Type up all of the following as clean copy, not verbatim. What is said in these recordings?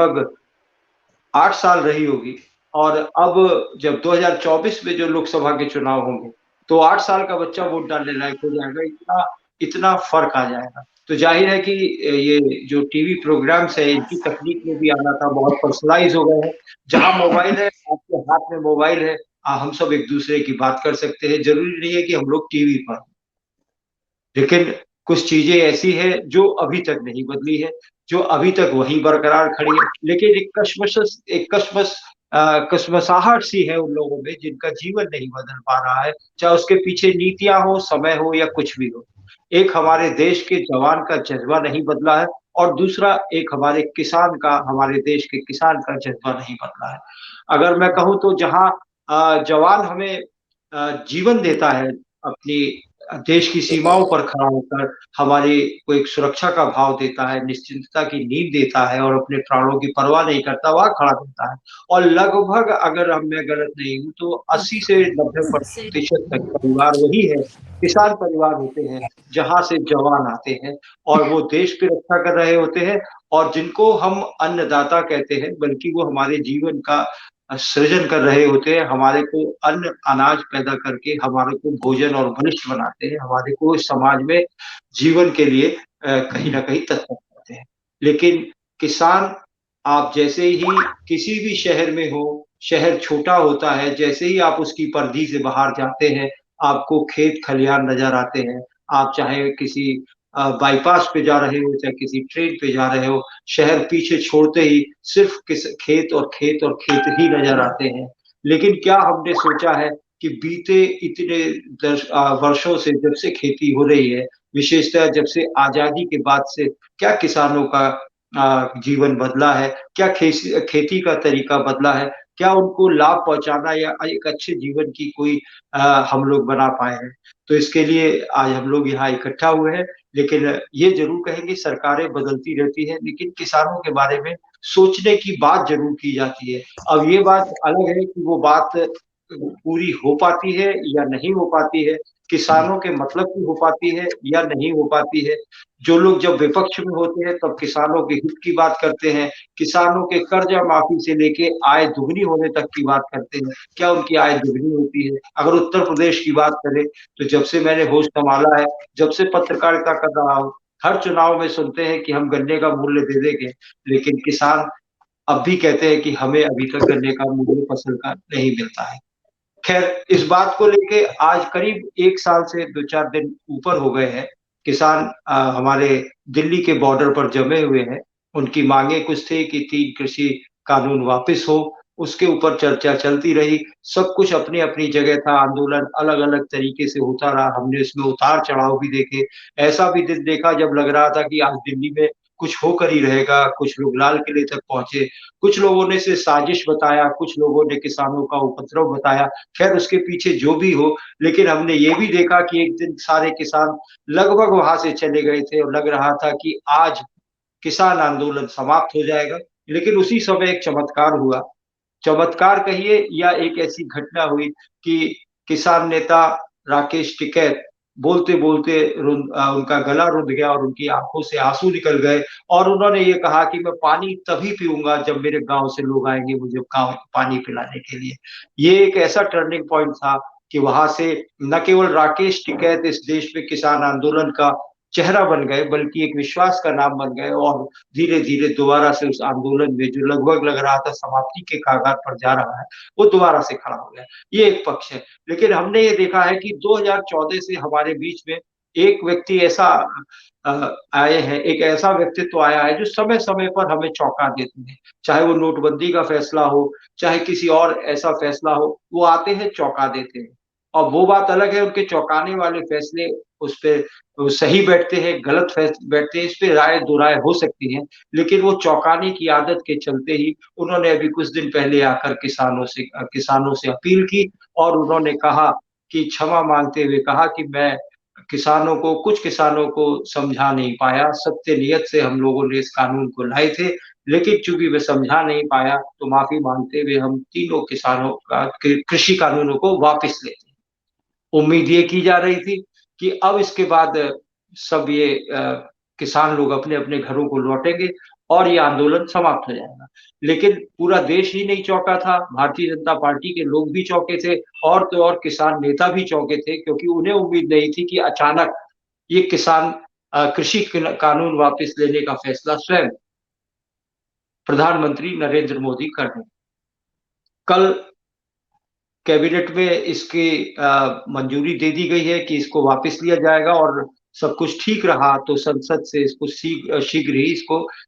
लगभग 8 साल रही होगी और अब जब 2024 में जो लोकसभा के चुनाव होंगे, तो 8 साल का बच्चा वोट डालने लायक हो जाएगा, इतना इतना फ़र्क आ जाएगा। तो ज़ाहिर है कि ये जो टीवी प्रोग्राम्स हैं, इनकी तकनीक में भी आना था, बहुत पर्सनलाइज़ हो गए हैं। जहाँ मोबाइल है, आपके हाथ में मोबाइल है, हम सब एक-दूसरे की बात कर सकते हैं, ज़रूरी नहीं है कि हम लोग टीवी पर। लेकिन कुछ चीज़ें ऐसी हैं जो अभी तक नहीं बदली है, जो अभी तक वहीं बरकरार खड़ी है। लेकिन एक कशमसाहट सी है उन लोगों में जिनका जीवन नहीं बदल पा रहा है, चाहे उसके पीछे नीतियाँ हो, समय हो या कुछ भी हो। एक हमारे देश के जवान का जज़्बा नहीं बदला है और दूसरा एक हमारे देश के किसान का जज़्बा नहीं बदला है। अगर मैं कहूँ तो जहाँ जवान हमें जीवन देता है अपनी देश की सीमाओं पर खड़ा होकर हमारी को एक सुरक्षा का भाव देता है, निश्चिंतता की नींव देता है और अपने प्राणों की परवाह नहीं करता, वहाँ खड़ा होता है। और लगभग अगर मैं गलत नहीं हूँ तो 80 से 90% तक परिवार वही है, किसान परिवार होते हैं, जहाँ से जवान आते हैं और वो देश की रक्षा कर रहे होते हैं और जिनको हम अन्नदाता कहते हैं, बल्कि वो हमारे जीवन का सृजन कर रहे होते हैं, हमारे को अन्न, अनाज पैदा करके हमारे को भोजन और बलिष्ठ बनाते हैं, हमारे को इस समाज में जीवन के लिए कहीं न कहीं तत्पर करते हैं। लेकिन किसान आप जैसे ही किसी भी शहर में हो, शहर छोटा होता है, जैसे ही आप उसकी परिधि से बाहर जाते हैं, आपको खेत-खलियान नज़र आते हैं। आप चाहे किसी बाईपास पे जा रहे हो, चाहे किसी ट्रेन पे जा रहे हो, शहर पीछे छोड़ते ही सिर्फ़ खेत और खेत ही नज़र आते हैं। लेकिन क्या हमने सोचा है कि बीते इतने वर्षों से जब से खेती हो रही है, विशेषतः जब से आज़ादी के बाद से क्या किसानों का जीवन बदला है? क्या खेती का तरीका बदला है? क्या उनको लाभ पहुँचाना या एक अच्छे जीवन की कोई हम लोग बना पाए हैं? तो इसके लिए आज हम लोग यहाँ इकट्ठा हुए हैं, लेकिन ये ज़रूर कहेंगे सरकारें बदलती रहती हैं, लेकिन किसानों के बारे में सोचने की बात ज़रूर की जाती है। अब ये बात अलग है कि वो बात पूरी हो पाती है या नहीं हो पाती है, किसानों के मतलब की हो पाती है या नहीं हो पाती है। जो लोग जब विपक्ष में होते हैं तब किसानों के हित की बात करते हैं, किसानों के कर्जा माफ़ी से लेके आय दुगनी होने तक की बात करते हैं। क्या उनकी आय दुगनी होती है? अगर उत्तर प्रदेश की बात करें, तो जब से मैंने होश सँभाला है, जब से पत्रकारिता कर रहा हूँ, हर चुनाव में सुनते हैं कि हम गन्ने का मूल्य दे देंगे, लेकिन किसान अब भी कहते हैं कि हमें अभी तक गन्ने का मूल्य फसल का नहीं मिलता है। ख़ैर इस बात को लेके आज करीब 1 साल से 2-4 दिन ऊपर हो गए हैं। किसान हमारे दिल्ली के बॉर्डर पर जमे हुए हैं। उनकी माँगें कुछ थी कि 3 कृषि कानून वापिस हो, उसके ऊपर चर्चा चलती रही। सब कुछ अपनी-अपनी जगह था, आंदोलन अलग-अलग तरीके से होता रहा, हमने इसमें उतार-चढ़ाव भी देखे। ऐसा भी दिन देखा जब लग रहा था कि आज दिल्ली में कुछ होकर ही रहेगा, कुछ लोग लाल किले तक पहुँचे, कुछ लोगों ने इसे साजिश बताया, कुछ लोगों ने किसानों का उपद्रव बताया। ख़ैर उसके पीछे जो भी हो, लेकिन हमने ये भी देखा कि एक दिन सारे किसान लगभग वहाँ से चले गए थे और लग रहा था कि आज किसान आंदोलन समाप्त हो जाएगा। लेकिन उसी समय एक चमत्कार हुआ। चमत्कार कहिए या एक ऐसी घटना हुई कि किसान नेता राकेश टिकैत बोलते-बोलते उनका गला रुँध गया और उनकी आँखों से आँसू निकल गए और उन्होंने ये कहा कि मैं पानी तभी पीऊँगा जब मेरे गाँव से लोग आएँगे मुझे गाँव पानी पिलाने के लिए। ये एक ऐसा टर्निंग पॉइंट था कि वहाँ से न केवल राकेश टिकैत इस देश में किसान आंदोलन का चेहरा बन गए, बल्कि एक विश्वास का नाम बन गए और धीरे-धीरे दोबारा से उस आंदोलन में जो लगभग लग रहा था समाप्ति के कगार पर जा रहा है, वो दोबारा से खड़ा हो गया। ये एक पक्ष है। लेकिन हमने ये देखा है कि 2014 से हमारे बीच में एक व्यक्ति ऐसा आए हैं, एक ऐसा व्यक्तित्व आया है जो समय-समय पर हमें चौंका देते हैं। चाहे वो नोटबंदी का फैसला हो, चाहे किसी और ऐसा फैसला हो, वो आते हैं, चौंका देते हैं। और वो बात अलग है उनके चौंकाने वाले फैसले उसपे सही बैठते हैं, गलत बैठते हैं, इस पे राय दो राय हो सकती है। लेकिन वो चौंकाने की आदत के चलते ही उन्होंने अभी कुछ दिन पहले आकर किसानों से अपील की और उन्होंने कहा कि क्षमा माँगते हुए कहा कि मैं कुछ किसानों को समझा नहीं पाया, सत्य नियत से हम लोगों ने इस कानून को लाए थे, लेकिन चूँकि मैं समझा नहीं पाया, तो माफ़ी माँगते हुए हम तीनों किसानों का कृषि कानूनों को वापस लेते हैं। उम्मीद ये की जा रही थी कि अब इसके बाद सब ये किसान लोग अपने-अपने घरों को लौटेंगे और ये आंदोलन समाप्त हो जाएगा। लेकिन पूरा देश ही नहीं चौंका था, भारतीय जनता पार्टी के लोग भी चौंके थे और तो और किसान नेता भी चौंके थे, क्योंकि उन्हें उम्मीद नहीं थी कि अचानक ये किसान कृषि कानून वापस लेने का फैसला स्वयं प्रधानमंत्री नरेंद्र मोदी कर दें। कल कैबिनेट में इसकी मंजूरी दे दी गई है कि इसको वापस लिया जाएगा, और सब कुछ ठीक रहा तो संसद से इसको शीघ्र ही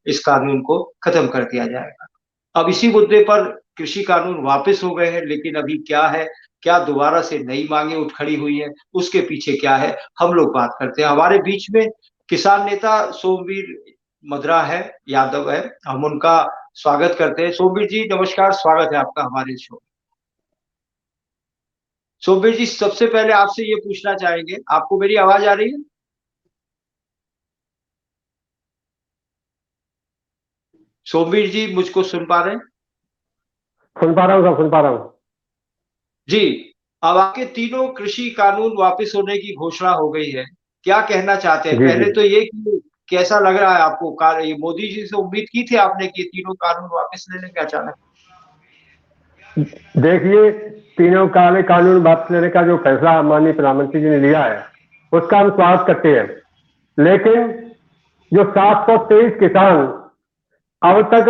इस कानून को खत्म कर दिया जाएगा। अब इसी मुद्दे पर कृषि कानून वापस हो गए हैं, लेकिन अभी क्या है, क्या दोबारा से नई मांगे उठ खड़ी हुई है, उसके पीछे क्या है, हम लोग बात करते हैं। हमारे बीच में किसान नेता सोमवीर मद्रा है, यादव है, हम उनका स्वागत करते हैं। सोमवीर जी नमस्कार, स्वागत है आपका हमारे शो। सोमवीर जी, सबसे पहले आपसे ये पूछना चाहेंगे, आपको मेरी आवाज आ रही है? सोमवीर जी मुझको सुन पा रहे हैं? सुन पा रहा हूँ, सुन पा रहा हूँ जी। अब आपके तीनों कृषि कानून वापस होने की घोषणा हो गई है, क्या कहना चाहते हैं? जी पहले जी। तो ये कि कैसा लग रहा है आपको? ये मोदी जी से उम्मीद की थी आपने कि तीनों कानून वापस ले लेंगे अचानक? देखिए, तीनों काले कानून वापस लेने का जो फैसला माननीय प्रधानमंत्री जी ने लिया है, उसका हम स्वागत करते हैं। लेकिन जो 723 किसान अब तक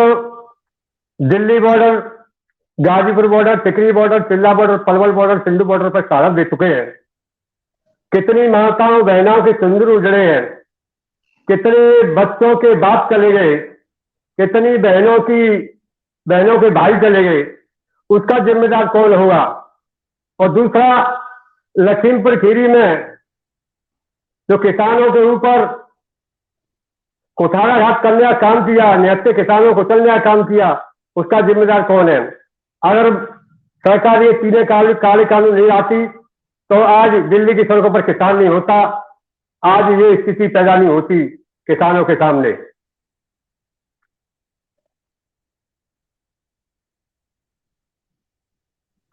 दिल्ली बॉर्डर, गाजीपुर बॉर्डर, टिकरी बॉर्डर, चिल्ला border, Palwal border, Sindhu border पर शहादत दे चुके हैं, कितनी माताओं बहनों के सिंदूर उजड़े हैं, कितने बच्चों के बाप चले गए, कितनी बहनों के भाई चले गए, उसका जिम्मेदार कौन होगा? और दूसरा, लखीमपुर खीरी में जो किसानों के ऊपर कुठाराघात करने का काम किया, निहत्थे किसानों को चलने का काम किया, उसका जिम्मेदार कौन है? अगर सरकार ये तीनों काले कानून नहीं आती तो आज दिल्ली की सड़कों पर किसान नहीं होता, आज ये स्थिति पैदा नहीं होती किसानों के सामने।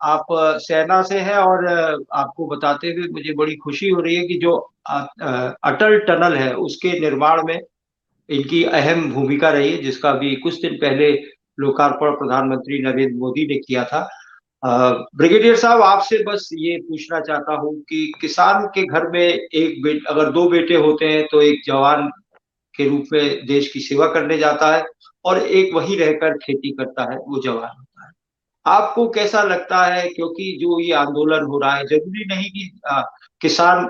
आप सेना से हैं, और आपको बताते हुए मुझे बड़ी खुशी हो रही है कि जो अटल टनल है उसके निर्माण में इनकी अहम भूमिका रही है, जिसका भी कुछ दिन पहले लोकार्पण प्रधानमंत्री नरेंद्र मोदी ने किया था। ब्रिगेडियर साहब, आपसे बस ये पूछना चाहता हूँ कि किसान के घर में अगर दो बेटे होते हैं तो एक जवान के रूप में देश की सेवा करने जाता है, और एक वही रहकर खेती करता है, वो जवान होता है। आपको कैसा लगता है? क्योंकि जो ये आंदोलन हो रहा है, जरूरी नहीं कि किसान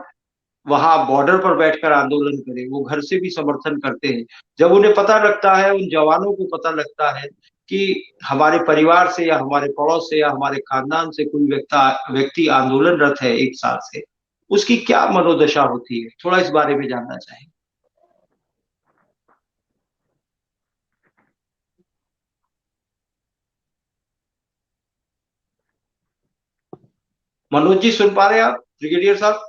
वहां बॉर्डर पर बैठकर आंदोलन करें, वो घर से भी समर्थन करते हैं। जब उन्हें पता लगता है, उन जवानों को पता लगता है कि हमारे परिवार से या हमारे पड़ोस से या हमारे खानदान से कोई व्यक्ति आंदोलनरत है 1 साल से, उसकी क्या मनोदशा होती है? थोड़ा इस बारे में जानना चाहेंगे। मनोज जी सुन पा रहे हैं आप, ब्रिगेडियर साहब?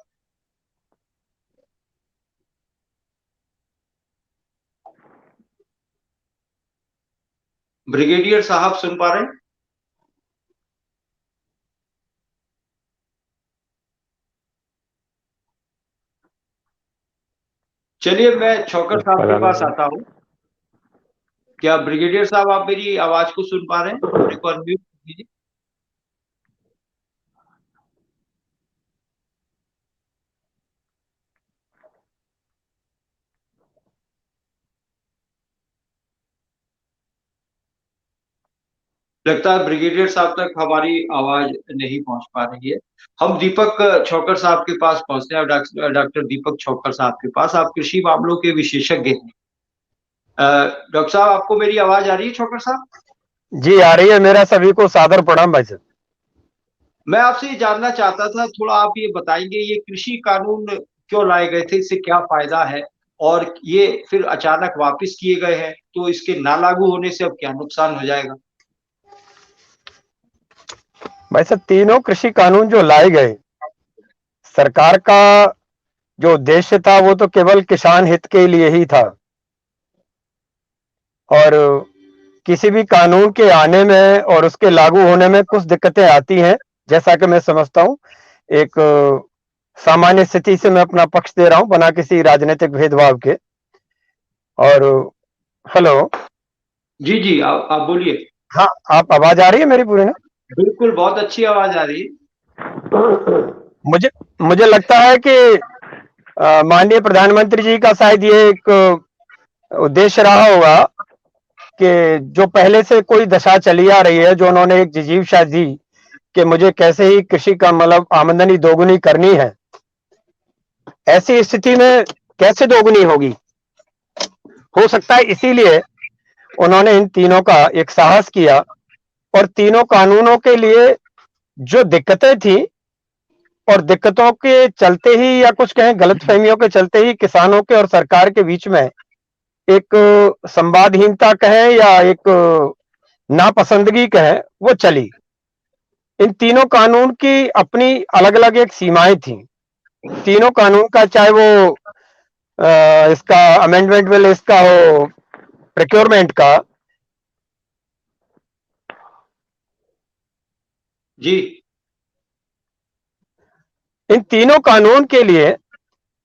ब्रिगेडियर साहब सुन पा रहे हैं? चलिए, मैं छौकर साहब के पास आता हूँ। क्या ब्रिगेडियर साहब आप मेरी आवाज को सुन पा रहे हैं? अपने को अनम्यूट कीजिए। लगता है ब्रिगेडियर साहब तक हमारी आवाज नहीं पहुंच पा रही है। हम दीपक छौकर साहब के पास पहुंचते हैं, डॉक्टर दीपक छौकर साहब के पास। आप कृषि मामलों के विशेषज्ञ हैं। डॉक्टर साहब, आपको मेरी आवाज आ रही है छौकर साहब? जी आ रही है। मेरा सभी को सादर प्रणाम भाई साहब। मैं आपसे ये जानना चाहता था, थोड़ा आप ये बताएंगे, ये कृषि कानून क्यों लाए गए थे, इससे क्या फायदा है, और ये फिर अचानक वापस किए गए हैं, तो इसके ना लागू होने से अब क्या नुकसान हो जाएगा? भाई साहब, तीनों कृषि कानून जो लाए गए, सरकार का जो उद्देश्य था वो तो केवल किसान हित के लिए ही था, और किसी भी कानून के आने में और उसके लागू होने में कुछ दिक्कतें आती हैं, जैसा कि मैं समझता हूँ। एक सामान्य स्थिति से मैं अपना पक्ष दे रहा हूँ, बना किसी राजनीतिक भेदभाव के। और हेलो, जी जी, आप बोलिए। हाँ, आप आवाज आ रही है मेरी पूरी ना? बिल्कुल, बहुत अच्छी आवाज आ रही है। मुझे मुझे लगता है कि माननीय प्रधानमंत्री जी का शायद ये एक उद्देश्य रहा होगा कि जो पहले से कोई दशा चली आ रही है, जो उन्होंने एक जिजीविषा दी कि मुझे कैसे ही कृषि का मतलब आमदनी दोगुनी करनी है, ऐसी स्थिति में कैसे दोगुनी होगी? हो सकता है इसीलिए उन्होंने इन तीनों का एक साहस किया और तीनों कानूनों के लिए जो दिक्कतें थी और दिक्कतों के चलते ही या कुछ कहें गलतफहमियों के चलते ही किसानों के और सरकार के बीच में एक संवादहीनता कहें या एक नापसंदगी कहें, वो चली। इन तीनों कानून की अपनी अलग-अलग एक सीमाएं थी। तीनों कानून का चाहे वो इसका अमेंडमेंट बिल इसका हो प्रोक्योरमेंट का, जी, इन तीनों कानून के लिए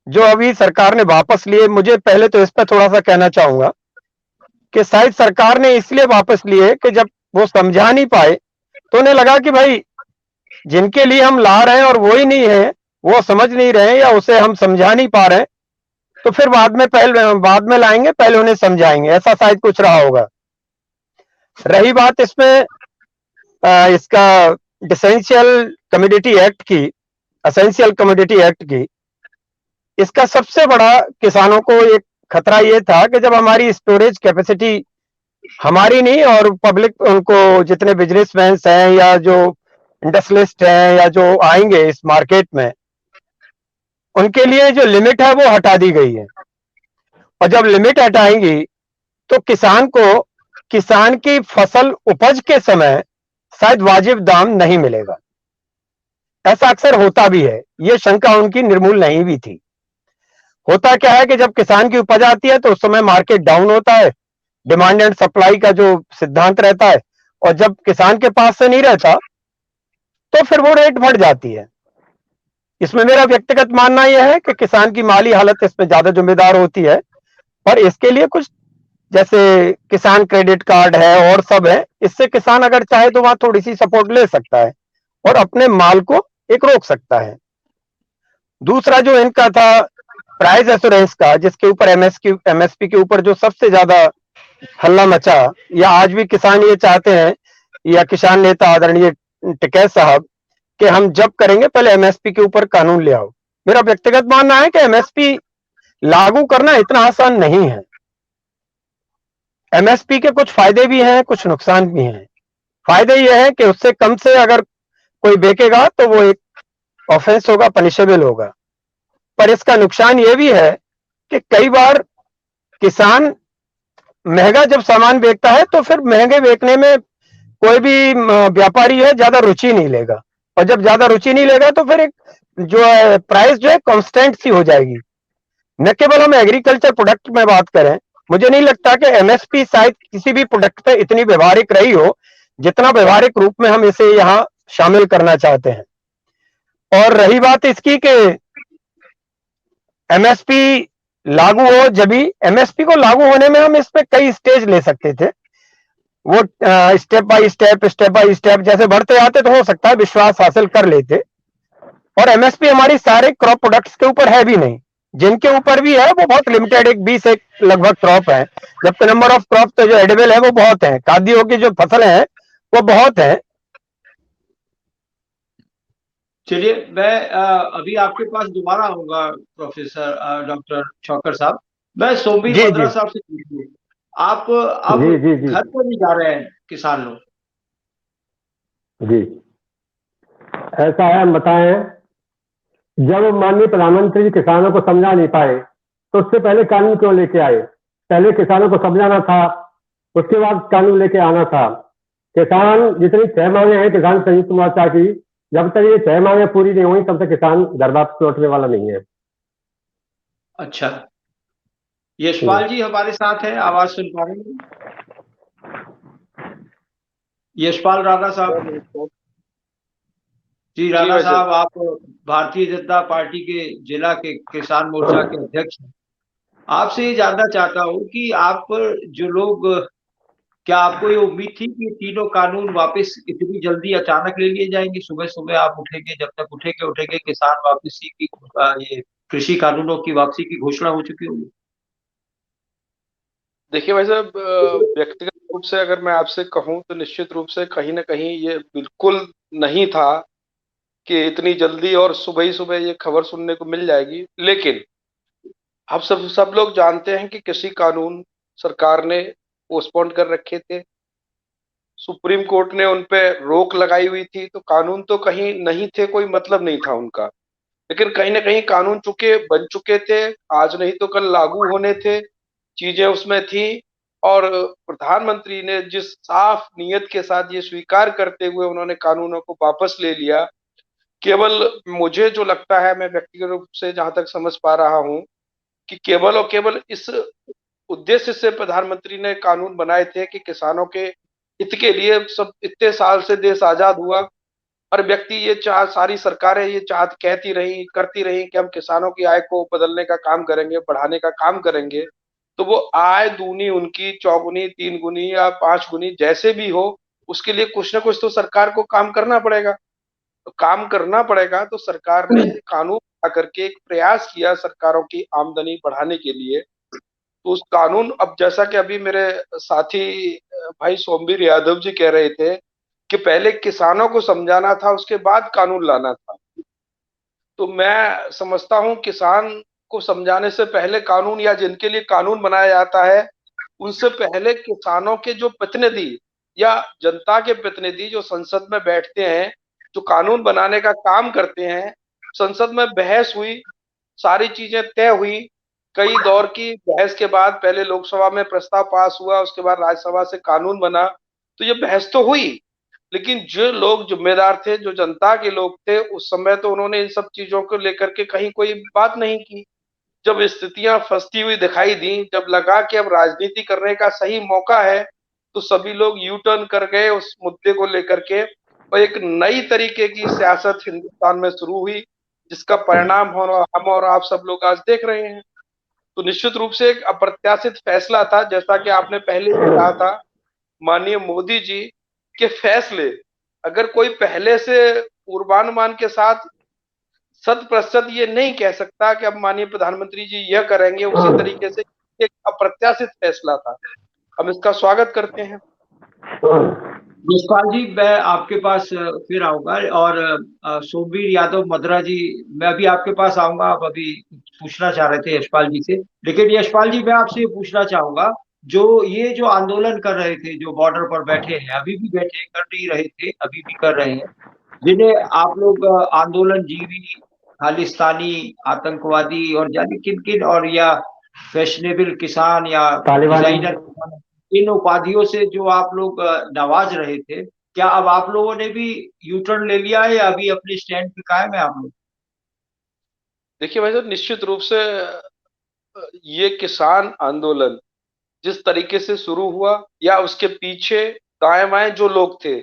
जो अभी सरकार ने वापस लिए, मुझे पहले तो इस पर थोड़ा सा कहना चाहूंगा कि शायद सरकार ने इसलिए वापस लिए कि जब वो समझा नहीं पाए तो उन्हें लगा कि भाई जिनके लिए हम ला रहे हैं और वो ही नहीं है, वो समझ नहीं रहे या उसे हम समझा नहीं पा रहे, तो फिर बाद में लाएंगे, पहले उन्हें समझाएंगे, ऐसा शायद कुछ रहा होगा। रही बात इसमें इसका एसेंशियल कमोडिटी एक्ट की, इसका सबसे बड़ा किसानों को एक खतरा ये था कि जब हमारी स्टोरेज कैपेसिटी हमारी नहीं और पब्लिक उनको जितने बिजनेसमैन हैं या जो इंडस्ट्रियलिस्ट हैं या जो आएंगे इस मार्केट में, उनके लिए जो लिमिट है वो हटा दी गई है। और जब लिमिट हटाएंगी तो किसान की फसल उपज के समय शायद वाजिब दाम नहीं मिलेगा। ऐसा अक्सर होता भी है, ये शंका उनकी निर्मूल नहीं भी थी। होता क्या है कि जब किसान की उपज आती है तो उस समय मार्केट डाउन होता है, डिमांड एंड सप्लाई का जो सिद्धांत रहता है, और जब किसान के पास से नहीं रहता तो फिर वो रेट बढ़ जाती है। इसमें मेरा व्यक्तिगत मानना यह है कि किसान की माली हालत इसमें ज्यादा जिम्मेदार होती है, पर इसके लिए कुछ जैसे किसान क्रेडिट कार्ड है और सब है, इससे किसान अगर चाहे तो वहां थोड़ी सी सपोर्ट ले सकता है और अपने माल को एक रोक सकता है। दूसरा जो इनका था प्राइस एश्योरेंस का, जिसके ऊपर एमएसपी के ऊपर जो सबसे ज्यादा हल्ला मचा, या आज भी किसान ये चाहते हैं या किसान नेता आदरणीय टिकैत साहब कि हम जब करेंगे पहले एमएसपी के ऊपर कानून ले आओ। मेरा व्यक्तिगत मानना है कि एमएसपी लागू करना इतना आसान नहीं है। एमएसपी के कुछ फायदे भी हैं, कुछ नुकसान भी हैं। फायदे यह है कि उससे कम से अगर कोई बेचेगा तो वो एक ऑफेंस होगा, पनिशेबल होगा। पर इसका नुकसान यह भी है कि कई बार किसान महंगा जब सामान बेचता है तो फिर महंगे बेचने में कोई भी व्यापारी है ज्यादा रुचि नहीं लेगा, और जब ज्यादा रुचि नहीं लेगा तो फिर एक जो है प्राइस जो है कांस्टेंट सी हो जाएगी। न केवल हम एग्रीकल्चर प्रोडक्ट में बात करें, मुझे नहीं लगता कि एमएसपी शायद किसी भी प्रोडक्ट पे इतनी व्यवहारिक रही हो जितना व्यवहारिक रूप में हम इसे यहाँ शामिल करना चाहते हैं। और रही बात इसकी कि एमएसपी लागू हो, जब भी एमएसपी को लागू होने में हम इस पे कई स्टेज ले सकते थे। वो स्टेप बाय स्टेप जैसे बढ़ते आते तो हो सकता है विश्वास हासिल कर लेते। और एमएसपी हमारी सारे क्रॉप प्रोडक्ट्स के ऊपर है भी नहीं, जिनके ऊपर भी है वो बहुत लिमिटेड, एक 20 एक लगभग क्रॉप है, जबकि नंबर ऑफ क्रॉप तो जो एडिबल है वो बहुत है, खाद्यों की जो फसलें हैं वो बहुत है। चलिए, मैं अभी आपके पास दोबारा आऊंगा प्रोफेसर डॉक्टर शौकत साहब। मैं सोमवीर जी बद्रा जी साहब से पूछूं, आप अब जी जी जी घर पर नहीं जा रहे हैं किसान लोग? जी, ऐसा है, हम बताएं। जब माननीय प्रधानमंत्री जी किसानों को समझा नहीं पाए तो उससे पहले कानून क्यों लेके आए? पहले किसानों को समझाना था, उसके बाद कानून लेके आना था। किसान जितनी 6 मांगे हैं किसान संयुक्त मोर्चा की, जब तक ये 6 मांगे पूरी नहीं हुई तब तक किसान घर वापस लौटने वाला नहीं है। अच्छा, यशपाल जी हमारे साथ हैं, आवाज सुन पा रहे हैं? यशपाल राणा साहब। जी राणा साहब, आप भारतीय जनता पार्टी के जिला के किसान मोर्चा के अध्यक्ष हैं। आपसे ये जानना चाहता हूँ कि आप जो लोग क्या आपको ये उम्मीद थी कि ये तीनों कानून वापस इतनी जल्दी अचानक ले लिए जाएंगे? सुबह सुबह आप उठेंगे, जब तक उठेंगे किसान वापसी की ये कृषि कानूनों की वापसी की घोषणा हो चुकी होगी। देखिए भाई साहब, व्यक्तिगत रूप से अगर मैं आपसे कहूं तो निश्चित रूप से कहीं ना कहीं ये बिल्कुल नहीं था कि इतनी जल्दी और सुबह ही सुबह ये खबर सुनने को मिल जाएगी। लेकिन आप सब लोग जानते हैं कि कृषि कानून सरकार ने पोस्टपोन कर रखे थे, सुप्रीम कोर्ट ने उन पे रोक लगाई हुई थी, तो कानून तो कहीं नहीं थे, कोई मतलब नहीं था उनका। लेकिन कहीं ना कहीं कानून चुके बन चुके थे, आज नहीं तो कल लागू होने थे, चीजें उसमें थी। और प्रधानमंत्री ने जिस साफ नियत के साथ ये स्वीकार करते हुए उन्होंने कानूनों को वापस ले लिया, केवल मुझे जो लगता है, मैं व्यक्तिगत रूप से जहां तक समझ पा रहा हूं, कि केवल और केवल इस उद्देश्य से प्रधानमंत्री ने कानून बनाए थे कि किसानों के हित के लिए, सब इतने साल से देश आजाद हुआ, हर व्यक्ति ये चाह, सारी सरकारें ये चाहत कहती रही, करती रही कि हम किसानों की आय को बदलने का काम करेंगे, बढ़ाने का काम करेंगे। तो वो आय दूनी उनकी चौगुनी, तीन गुनी या पांच गुनी जैसे भी हो, उसके लिए कुछ ना कुछ तो सरकार को काम करना पड़ेगा। तो काम करना पड़ेगा, तो सरकार ने कानून बना करके एक प्रयास किया सरकारों की आमदनी बढ़ाने के लिए। तो उस कानून, अब जैसा कि अभी मेरे साथी भाई सोमवीर यादव जी कह रहे थे कि पहले किसानों को समझाना था, उसके बाद कानून लाना था। तो मैं समझता हूं किसान को समझाने से पहले कानून, या जिनके लिए कानून बनाया जाता है उनसे पहले किसानों के जो प्रतिनिधि या जनता के प्रतिनिधि जो संसद में बैठते हैं, जो कानून बनाने का काम करते हैं, संसद में बहस हुई, सारी चीजें तय हुई, कई दौर की बहस के बाद पहले लोकसभा में प्रस्ताव पास हुआ, उसके बाद राज्यसभा से कानून बना। तो ये बहस तो हुई, लेकिन जो लोग जिम्मेदार थे, जो जनता के लोग थे उस समय, तो उन्होंने इन सब चीजों को लेकर के कहीं कोई बात नहीं की। जब स्थितियां फंसती हुई दिखाई दी, जब लगा कि अब राजनीति करने का सही मौका है, तो सभी लोग यू टर्न कर गए उस मुद्दे को लेकर के, और एक नई तरीके की सियासत हिंदुस्तान में शुरू हुई, जिसका परिणाम हम और आप सब लोग आज देख रहे हैं। तो निश्चित रूप से एक अप्रत्याशित फैसला था, जैसा कि आपने पहले भी कहा था, माननीय मोदी जी के फैसले, अगर कोई पहले से पूर्वानुमान के साथ 100% ये नहीं कह सकता कि अब माननीय प्रधानमंत्री जी यह करेंगे, उसी तरीके से एक अप्रत्याशित फैसला था, हम इसका स्वागत करते हैं। यशपाल जी, मैं आपके पास फिर आऊंगा, और सोमवीर यादव मद्रा जी, मैं भी आपके पास आऊंगा। आप अभी पूछना चाह रहे थे यशपाल जी से, लेकिन यशपाल जी मैं आपसे ये पूछना चाहूंगा, जो आंदोलन कर रहे थे, जो बॉर्डर पर बैठे हैं, अभी भी बैठे कर नहीं रहे थे, अभी भी कर रहे हैं, जिन्हें आप लोग आंदोलन जीवी, खालिस्तानी, आतंकवादी और जाने किन किन, और या फैशनेबल किसान या डिजाइनर किसान, इन उपाधियों से जो आप लोग नवाज रहे थे, क्या अब आप लोगों ने भी यू टर्न ले लिया है या अभी अपने स्टैंड पे कायम है आप लोग? देखिए भाई साहब, निश्चित रूप से ये किसान आंदोलन जिस तरीके से शुरू हुआ, या उसके पीछे दाएं बाएं जो लोग थे,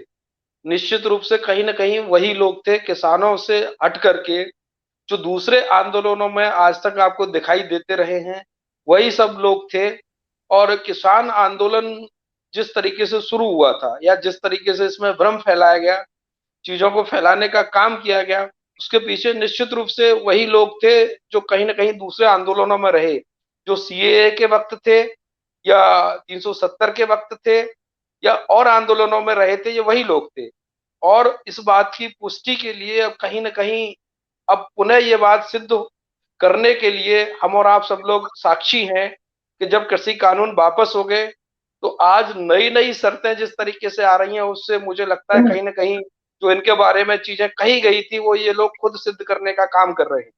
निश्चित रूप से कहीं ना कहीं वही लोग थे, किसानों से हट करके जो दूसरे आंदोलनों में आज तक आपको दिखाई देते रहे हैं, वही सब लोग थे। और किसान आंदोलन जिस तरीके से शुरू हुआ था, या जिस तरीके से इसमें भ्रम फैलाया गया, चीजों को फैलाने का काम किया गया, उसके पीछे निश्चित रूप से वही लोग थे जो कहीं ना कहीं दूसरे आंदोलनों में रहे, जो सीएए के वक्त थे, या 370 के वक्त थे, या और आंदोलनों में रहे थे, ये वही लोग थे। और इस बात की पुष्टि के लिए अब कहीं ना कहीं, अब पुनः ये बात सिद्ध करने के लिए हम और आप सब लोग साक्षी हैं कि जब कृषि कानून वापस हो गए, तो आज नई नई शर्तें जिस तरीके से आ रही हैं, उससे मुझे लगता है कहीं ना कहीं जो इनके बारे में चीजें कही गई थी, वो ये लोग खुद सिद्ध करने का काम कर रहे हैं।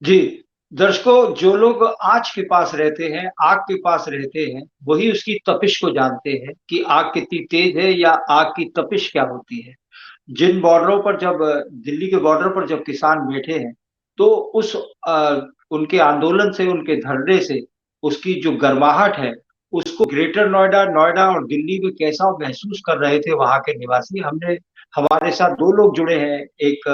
जी दर्शकों, जो लोग आग के पास रहते हैं, आग के पास रहते हैं, वही उसकी तपिश को जानते हैं कि आग कितनी तेज है या आग की तपिश क्या होती है। जिन बॉर्डरों पर, जब दिल्ली के बॉर्डर पर जब किसान बैठे हैं, तो उस उनके आंदोलन से, उनके धरने से, उसकी जो गर्माहट है, उसको ग्रेटर नोएडा, नोएडा और दिल्ली में कैसा महसूस कर रहे थे वहां के निवासी। हमने, हमारे साथ दो लोग जुड़े हैं, एक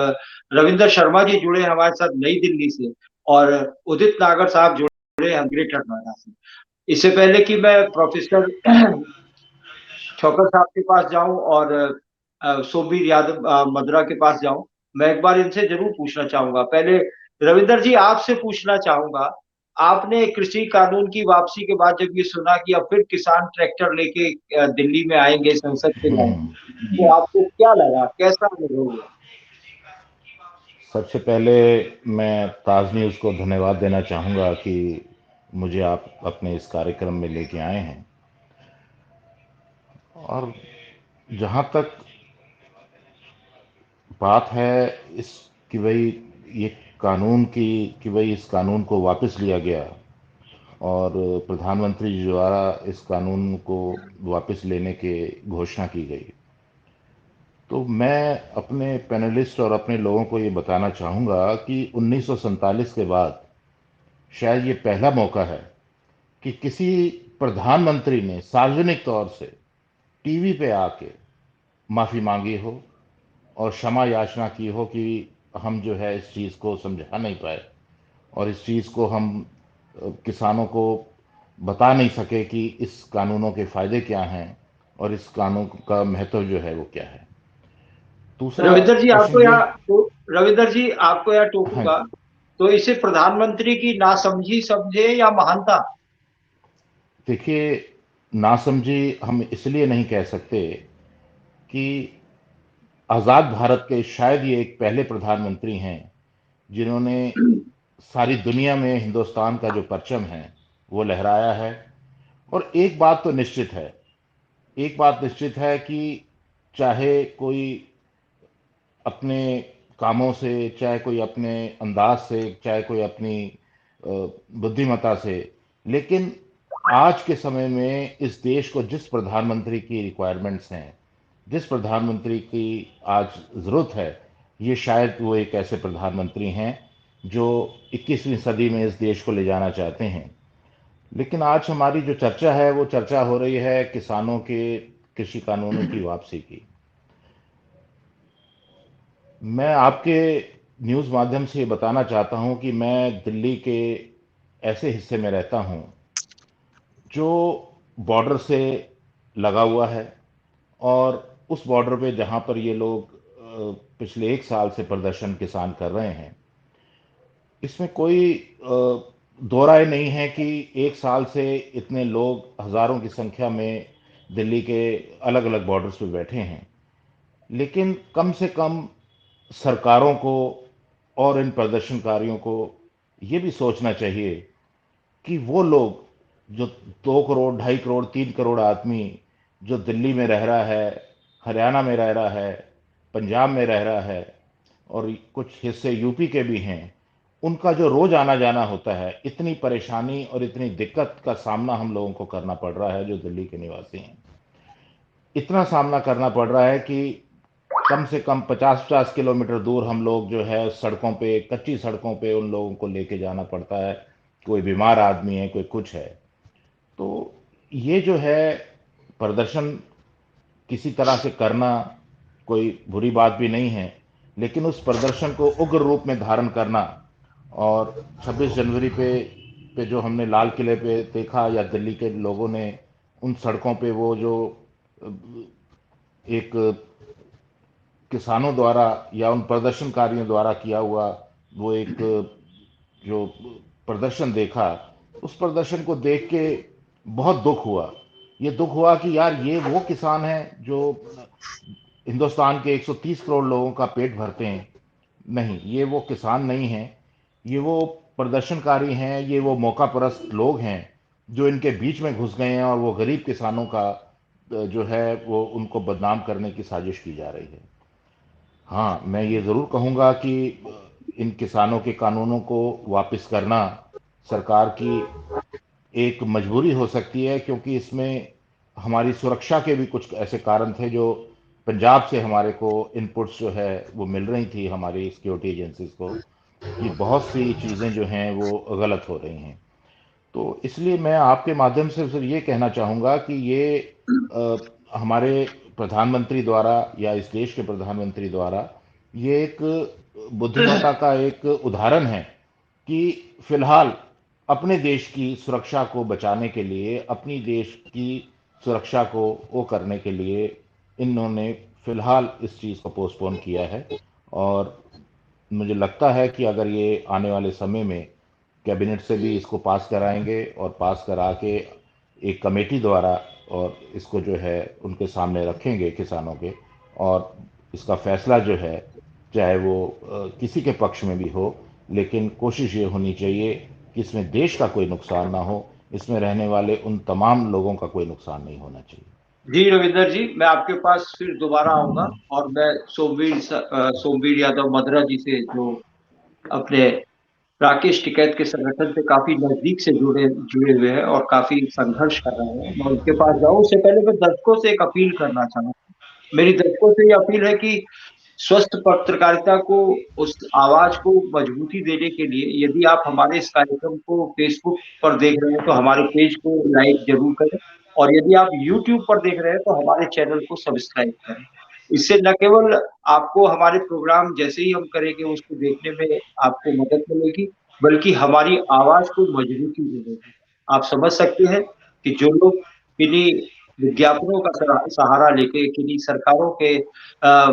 रविंदर शर्मा जी जुड़े हैं हमारे साथ नई दिल्ली से, और उदित नागर साहब जुड़े हैं ग्रेटर नोएडा से। इससे पहले कि मैं प्रोफेसर शौकत साहब के पास जाऊं और सोबीर यादव मद्रा के पास जाऊं, मैं एक बार इनसे जरूर पूछना चाहूंगा। पहले रविंदर जी आपसे पूछना चाहूंगा, आपने कृषि कानून की वापसी के बाद जब ये सुना कि अब फिर किसान ट्रैक्टर लेके दिल्ली में आएंगे संसद के लिए, तो आपको क्या लगा, कैसा अनुभव हुआ? सबसे पहले मैं ताज न्यूज़ को धन्यवाद देना चाहूँगा कि मुझे आप अपने इस कार्यक्रम में लेके आए हैं। और जहाँ तक बात है इस कि भाई ये कानून की कि भाई इस कानून को वापस लिया गया और प्रधानमंत्री जी द्वारा इस कानून को वापस लेने के घोषणा की गई, तो मैं अपने पैनलिस्ट और अपने लोगों को ये बताना चाहूँगा कि 1947 के बाद शायद ये पहला मौका है कि किसी प्रधानमंत्री ने सार्वजनिक तौर से टीवी पे आके माफ़ी मांगी हो और क्षमा याचना की हो कि हम जो है इस चीज़ को समझा नहीं पाए और इस चीज़ को हम किसानों को बता नहीं सके कि इस कानूनों के फ़ायदे क्या हैं और इस कानून का महत्व जो है वो क्या है। दूसरा रविंदर जी क्वेश्चन आपको ये। यहाँ तो रविंदर जी आपको यहाँ हाँ टोकूंगा, जी। तो इसे प्रधानमंत्री की नासमझी समझे या महानता? देखिए, नासमझी हम इसलिए नहीं कह सकते कि आज़ाद भारत के शायद ये एक पहले प्रधानमंत्री हैं जिन्होंने सारी दुनिया में हिंदुस्तान का जो परचम है वो लहराया है। और एक बात तो निश्चित है, एक बात निश्चित है कि चाहे कोई अपने कामों से, चाहे कोई अपने अंदाज से, चाहे कोई अपनी बुद्धिमत्ता से, लेकिन आज के समय में इस देश को जिस प्रधानमंत्री की रिक्वायरमेंट्स हैं, जिस प्रधानमंत्री की आज ज़रूरत है, ये शायद वो एक ऐसे प्रधानमंत्री हैं जो 21वीं सदी में इस देश को ले जाना चाहते हैं। लेकिन आज हमारी जो चर्चा है वो चर्चा हो रही है किसानों के कृषि कानूनों की वापसी की। मैं आपके न्यूज़ माध्यम से ये बताना चाहता हूं कि मैं दिल्ली के ऐसे हिस्से में रहता हूं जो बॉर्डर से लगा हुआ है और उस बॉर्डर पे जहां पर ये लोग पिछले 1 साल से प्रदर्शन किसान कर रहे हैं, इसमें कोई दो राय नहीं है कि 1 साल से इतने लोग हजारों की संख्या में दिल्ली के अलग अलग बॉर्डर्स पे बैठे हैं। लेकिन कम से कम सरकारों को और इन प्रदर्शनकारियों को ये भी सोचना चाहिए कि वो लोग जो 2 करोड़, 2.5 करोड़, 3 करोड़ आदमी जो दिल्ली में रह रहा है, हरियाणा में रह रहा है, पंजाब में रह रहा है और कुछ हिस्से यूपी के भी हैं, उनका जो रोज आना जाना होता है, इतनी परेशानी और इतनी दिक्कत का सामना हम लोगों को करना पड़ रहा है जो दिल्ली के निवासी हैं। इतना सामना करना पड़ रहा है कि कम से कम 50-50 किलोमीटर दूर हम लोग जो है सड़कों पे, कच्ची सड़कों पे उन लोगों को लेके जाना पड़ता है। कोई बीमार आदमी है, कोई कुछ है। तो ये जो है प्रदर्शन किसी तरह से करना कोई बुरी बात भी नहीं है, लेकिन उस प्रदर्शन को उग्र रूप में धारण करना और 26 जनवरी पे जो हमने लाल किले पे देखा या दिल्ली के लोगों ने उन सड़कों पे वो जो एक किसानों द्वारा या उन प्रदर्शनकारियों द्वारा किया हुआ वो एक जो प्रदर्शन देखा, उस प्रदर्शन को देख के बहुत दुख हुआ। ये दुख हुआ कि यार ये वो किसान हैं जो हिंदुस्तान के 130 करोड़ लोगों का पेट भरते हैं। नहीं, ये वो किसान नहीं हैं, ये वो प्रदर्शनकारी हैं, ये वो मौका परस्त लोग हैं जो इनके बीच में घुस गए हैं और वो गरीब किसानों का जो है वो उनको बदनाम करने की साजिश की जा रही है। हाँ, मैं ये ज़रूर कहूँगा कि इन किसानों के कानूनों को वापस करना सरकार की एक मजबूरी हो सकती है, क्योंकि इसमें हमारी सुरक्षा के भी कुछ ऐसे कारण थे जो पंजाब से हमारे को इनपुट्स जो है वो मिल रही थी हमारी सिक्योरिटी एजेंसीज को कि बहुत सी चीज़ें जो हैं वो गलत हो रही हैं। तो इसलिए मैं आपके माध्यम से सिर्फ ये कहना चाहूँगा कि ये अ, हमारे प्रधानमंत्री द्वारा या इस देश के प्रधानमंत्री द्वारा ये एक बुद्धिमत्ता का एक उदाहरण है कि फिलहाल अपने देश की सुरक्षा को बचाने के लिए, अपनी देश की सुरक्षा को वो करने के लिए इन्होंने फिलहाल इस चीज़ को पोस्टपोन किया है। और मुझे लगता है कि अगर ये आने वाले समय में कैबिनेट से भी इसको पास कराएंगे और पास करा के एक कमेटी द्वारा और इसको जो है उनके सामने रखेंगे किसानों के, और इसका फैसला जो है चाहे वो किसी के पक्ष में भी हो, लेकिन कोशिश ये होनी चाहिए कि इसमें देश का कोई नुकसान ना हो, इसमें रहने वाले उन तमाम लोगों का कोई नुकसान नहीं होना चाहिए। जी रविंदर जी, मैं आपके पास फिर दोबारा आऊंगा और मैं सोमवीर यादव मद्रा जी से, जो अपने राकेश टिकैत के संगठन से काफी नजदीक से जुड़े हुए हैं और काफी संघर्ष कर रहे हैं, मैं उनके पास जाऊं। उससे पहले मैं दर्शकों से एक अपील करना चाहूंगा। मेरी दर्शकों से ये अपील है कि स्वस्थ पत्रकारिता को, उस आवाज को मजबूती देने के लिए यदि आप हमारे इस कार्यक्रम को फेसबुक पर देख रहे हैं तो हमारे पेज को लाइक जरूर करें, और यदि आप यूट्यूब पर देख रहे हैं तो हमारे चैनल को सब्सक्राइब करें। इससे न केवल आपको हमारे प्रोग्राम जैसे ही हम करेंगे उसको देखने में आपको मदद मिलेगी, बल्कि हमारी आवाज को मजबूती मिलेगी। आप समझ सकते हैं कि जो लोग किन्हीं विज्ञापनों का सहारा लेके, किन्हीं सरकारों के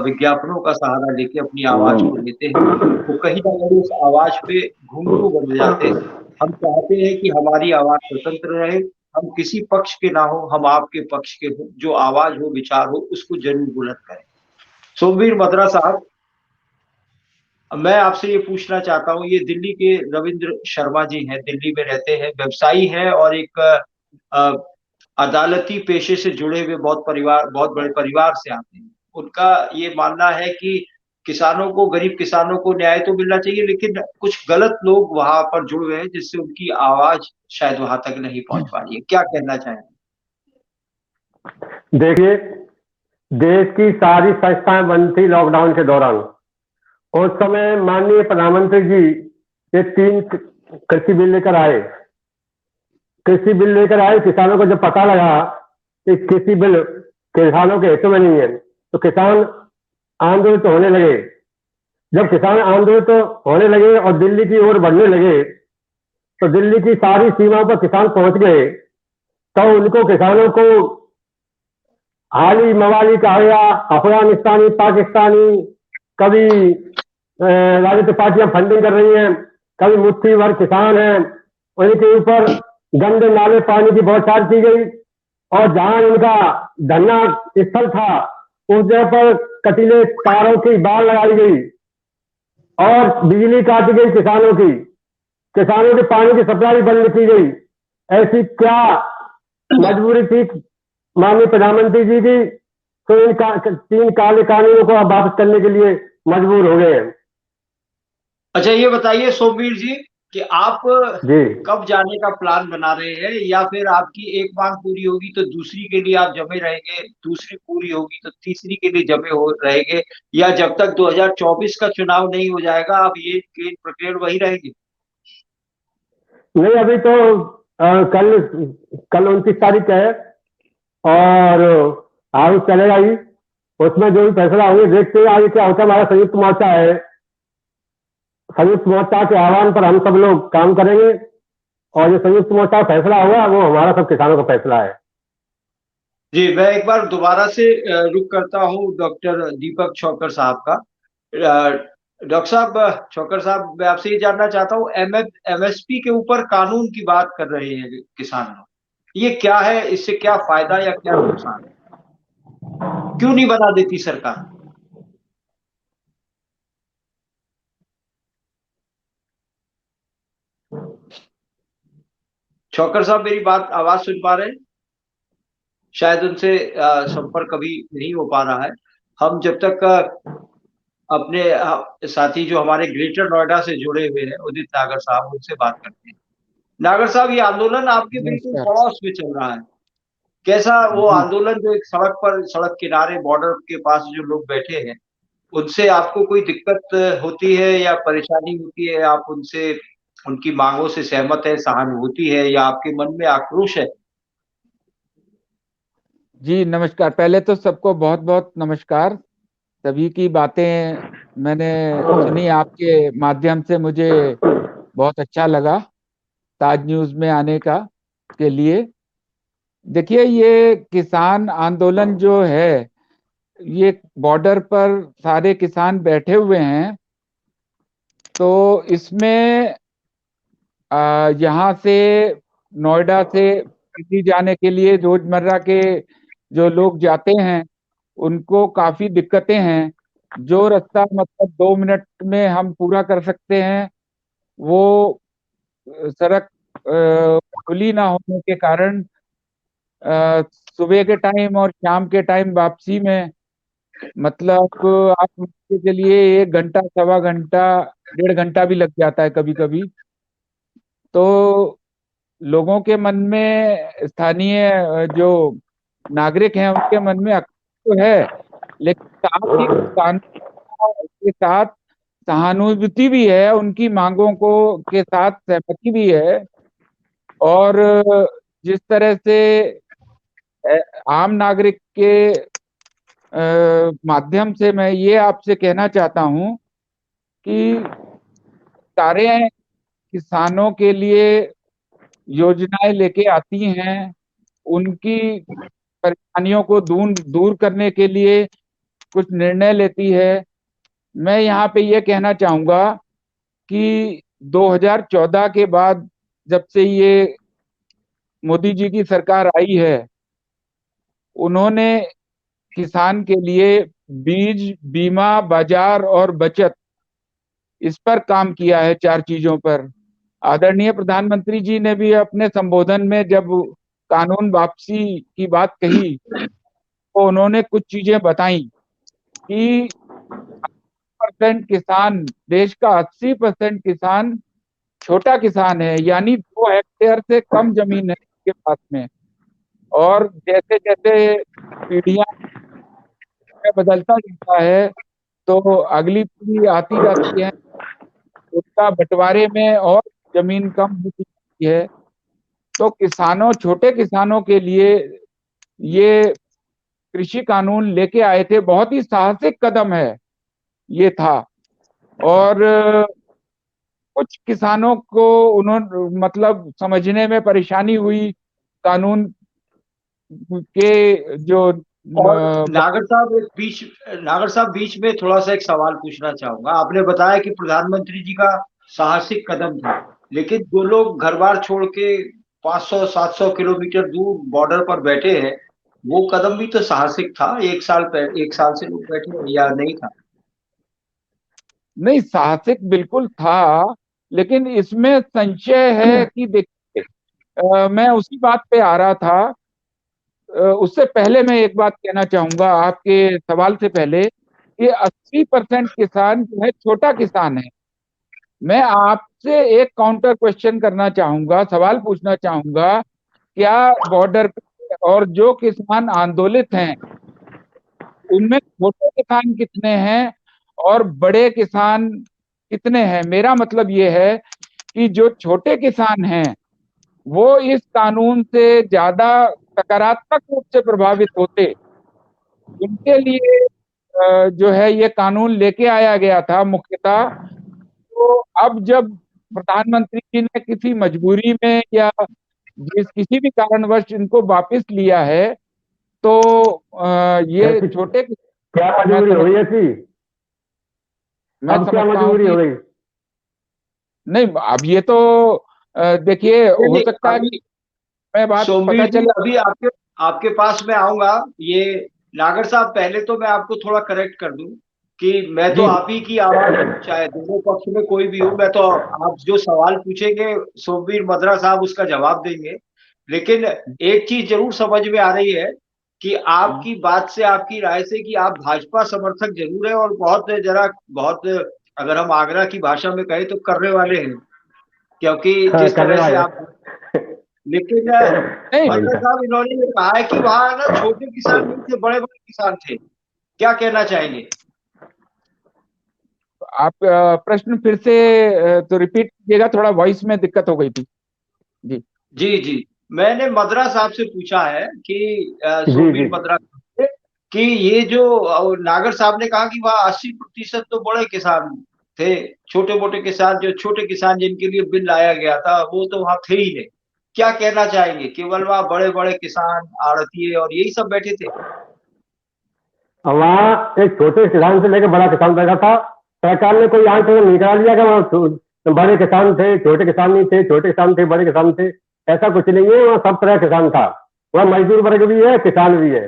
विज्ञापनों का सहारा लेके अपनी आवाज को लेते हैं, वो कहीं ना कहीं उस आवाज पे घुंघरू बन जाते हैं। हम चाहते हैं कि हमारी आवाज स्वतंत्र रहे, हम किसी पक्ष के ना हो, हम आपके पक्ष के हो, जो आवाज हो, विचार हो, उसको जरूर बुलंद करें। सोमवीर मद्रा साहब, मैं आपसे ये पूछना चाहता हूँ, ये दिल्ली के रविंद्र शर्मा जी हैं, दिल्ली में रहते हैं, व्यवसायी हैं और एक अदालती पेशे से जुड़े हुए बहुत बड़े परिवार से आते हैं। उनका ये मानना है कि किसानों को, गरीब किसानों को न्याय तो मिलना चाहिए, लेकिन कुछ गलत लोग वहां पर जुड़ गए हैं जिससे उनकी आवाज शायद वहां तक नहीं पहुंच पा रही है। क्या कहना चाहेंगे? देखिए, देश की सारी संस्थाएं बंद थी लॉकडाउन के दौरान। उस समय माननीय प्रधानमंत्री जी ये 3 कृषि बिल लेकर आए। कृषि बिल लेकर आए, किसानों को जब पता लगा कि कृषि बिल किसानों के हित में नहीं है तो किसान आंदोलित होने लगे। जब किसान आंदोलित होने लगे और दिल्ली की ओर बढ़ने लगे तो दिल्ली की सारी सीमाओं पर किसान पहुंच गए। तो उनको, किसानों को हाली मवाली कहा गया, अफगानिस्तानी, पाकिस्तानी, कभी राजनीतिक पार्टियां फंडिंग कर रही हैं, कभी मुट्ठी भर किसान हैं, उनके ऊपर गंदे नाले पानी की बौछार की गई और जहां इनका धरना स्थल था उस जगह पर कटीले तारों की बाड़ लगाई गई और बिजली काटी गई किसानों की। किसानों के पानी की सप्लाई बंद की गई। ऐसी क्या मजबूरी थी माननीय प्रधानमंत्री जी की, तो इन 3 काले कानूनों को अब वापस करने के लिए मजबूर हो गए हैं। अच्छा, ये बताइए सोमवीर जी कि आप जी, कब जाने का प्लान बना रहे हैं, या फिर आपकी एक मांग पूरी होगी तो दूसरी के लिए आप जमे रहेंगे, दूसरी पूरी होगी तो तीसरी के लिए जमे हो रहेंगे, या जब तक 2024 का चुनाव नहीं हो जाएगा आप ये केंद्र प्रकेंद्र वही रहेंगे? नहीं, अभी तो कल कल 29 तारीख है और हाउस चलेगा ही, उसमें जो भी फैसला होंगे देखते हैं आगे क्या होता है। हमारा संयुक्त मोर्चा है, संयुक्त मोर्चा के आह्वान पर हम सब लोग काम करेंगे और जो संयुक्त मोर्चा फैसला होगा वो हमारा सब किसानों का फैसला है। जी, मैं एक बार दोबारा से रुक करता हूँ डॉक्टर दीपक छौकर साहब का। डॉक्टर साहब, छौकर साहब, मैं आपसे ये जानना चाहता हूँ, एमएसपी के ऊपर कानून की बात कर रहे हैं किसान लोग, ये क्या है, इससे क्या फायदा या क्या नुकसान है, क्यों नहीं बना देती सरकार? छौकर साहब, मेरी आवाज सुन पा रहे हैं? शायद उनसे संपर्क अभी नहीं हो पा रहा है। हम जब तक अपने साथी जो हमारे ग्रेटर नोएडा से जुड़े हुए हैं, उदित नागर साहब, उनसे बात करते हैं। नागर साहब, ये आंदोलन आपके बिल्कुल नमस्कार पड़ोस में चल रहा है, कैसा वो जी। आंदोलन जो एक सड़क किनारे बॉर्डर के पास जो लोग बैठे हैं, उनसे आपको कोई दिक्कत होती है या परेशानी होती है? आप उनसे, उनकी मांगों से सहमत है, सहानुभूति है, या आपके मन में आक्रोश है? जी नमस्कार, पहले तो सबको बहुत बहुत नमस्कार। सभी की बातें मैंने सुनी आपके माध्यम से, मुझे बहुत अच्छा लगा। ताज न्यूज में आने का के लिए। देखिए, ये किसान आंदोलन जो है, ये बॉर्डर पर सारे किसान बैठे हुए हैं। तो इसमें यहाँ से नोएडा से दिल्ली जाने के लिए रोजमर्रा के जो लोग जाते हैं उनको काफी दिक्कतें हैं। जो रास्ता मतलब 2 मिनट में हम पूरा कर सकते हैं, वो सड़क खुली ना होने के कारण सुबह के टाइम और शाम के टाइम वापसी में मतलब आप मान के चलिए 1 घंटा, सवा घंटा, 1.5 घंटा भी लग जाता है कभी कभी। तो लोगों के मन में, स्थानीय जो नागरिक हैं उनके मन में अक्रोश तो है, लेकिन साथ ही किसानों के साथ सहानुभूति भी है, उनकी मांगों को के साथ सहमति भी है। और जिस तरह से आम नागरिक के माध्यम से मैं ये आपसे कहना चाहता हूं कि सारे किसानों के लिए योजनाएं लेके आती हैं, उनकी परेशानियों को दूर दूर करने के लिए कुछ निर्णय लेती है। मैं यहाँ पे ये कहना चाहूंगा कि 2014 के बाद जब से ये मोदी जी की सरकार आई है, उन्होंने किसान के लिए बीज, बीमा, बाजार और बचत, इस पर काम किया है, 4 चीजों पर। आदरणीय प्रधानमंत्री जी ने भी अपने संबोधन में जब कानून वापसी की बात कही तो उन्होंने कुछ चीजें बताई कि 80% किसान, देश का 80% किसान छोटा किसान है, यानी 2 हेक्टेयर से कम जमीन है उसके पास में। और जैसे जैसे पीढ़ियां बदलता जाता है तो अगली पीढ़ी आती जाती है, उसका बंटवारे में और जमीन कम होती जाती है। तो किसानों, छोटे किसानों के लिए ये कृषि कानून लेके आए थे, बहुत ही साहसिक कदम है ये था। और कुछ किसानों को उन्होंने मतलब समझने में परेशानी हुई कानून के जो और नागर साहब बीच में थोड़ा सा एक सवाल पूछना चाहूंगा। आपने बताया कि प्रधानमंत्री जी का साहसिक कदम था, लेकिन जो लोग घर बार छोड़ के 500-700 किलोमीटर दूर बॉर्डर पर बैठे हैं, वो कदम भी तो साहसिक था। 1 साल से लोग बैठे हैं, या नहीं था? नहीं, साहसिक बिल्कुल था, लेकिन इसमें संशय है कि देखिए, मैं उसी बात पे आ रहा था। उससे पहले मैं एक बात कहना चाहूंगा आपके सवाल से पहले कि 80% किसान जो है छोटा किसान है। मैं आपसे एक काउंटर क्वेश्चन करना चाहूंगा, सवाल पूछना चाहूंगा, क्या बॉर्डर पे और जो किसान आंदोलित हैं उनमें छोटे किसान कितने हैं और बड़े किसान कितने हैं? मेरा मतलब ये है कि जो छोटे किसान हैं वो इस कानून से ज्यादा सकारात्मक रूप से प्रभावित होते। उनके लिए जो है ये कानून लेके आया गया था मुख्यतः। तो अब जब प्रधानमंत्री जी ने किसी मजबूरी में या किसी भी कारणवश इनको वापस लिया है, तो ये छोटे क्या मजबूरी हो गई ऐसी? मैं अब क्या समझता हूँ मजबूरी कि हो गई? नहीं, अब ये तो देखिए, नहीं हो नहीं, सकता है अभी कि मैं बात पता सोमवीर जी, चले। अभी आपके आपके पास मैं आऊंगा। ये नागर साहब, पहले तो मैं आपको थोड़ा करेक्ट कर दूं कि मैं तो जी आप ही की आवाज हूं, चाहे दोनों पक्ष में कोई भी हो। मैं तो, आप जो सवाल पूछेंगे सोमवीर मद्रा साहब उसका जवाब देंगे। लेकिन एक चीज जरूर समझ में आ रही है कि आपकी बात से, आपकी राय से, कि आप भाजपा समर्थक जरूर है, और बहुत, अगर हम आगरा की भाषा में कहें तो करने वाले हैं, क्योंकि हाँ, जिस करने तरह से वाले। आप। लेकिन नहीं, वही मदन था। साहब, इन्होंने ये कहा है कि वहां ना छोटे किसान नहीं थे, बड़े बड़े किसान थे। क्या कहना चाहेंगे? आप प्रश्न फिर से तो रिपीट कीजिएगा, थोड़ा वॉइस में दिक्कत हो गई थी। जी जी जी, मैंने मद्रा साहब से पूछा है कि जी जी। सोमवीर मद्रा साहब से, कि ये जो नागर साहब ने कहा कि वहाँ 80% तो बड़े किसान थे, छोटे मोटे किसान, जो छोटे किसान जिनके लिए बिल लाया गया था, वो तो वहां थे ही नहीं। क्या कहना चाहेंगे? केवल वहां बड़े बड़े किसान, आड़तिए और यही सब बैठे थे? वहाँ एक छोटे किसान से लेकर बड़ा किसान बैठा था। सरकार ने कोई आंख तो निकाल लिया कि वहाँ बड़े किसान थे, छोटे किसान नहीं थे, छोटे किसान थे, बड़े किसान थे, ऐसा कुछ नहीं है। वहाँ सब तरह किसान था। वहाँ मजदूर वर्ग भी है, किसान भी है।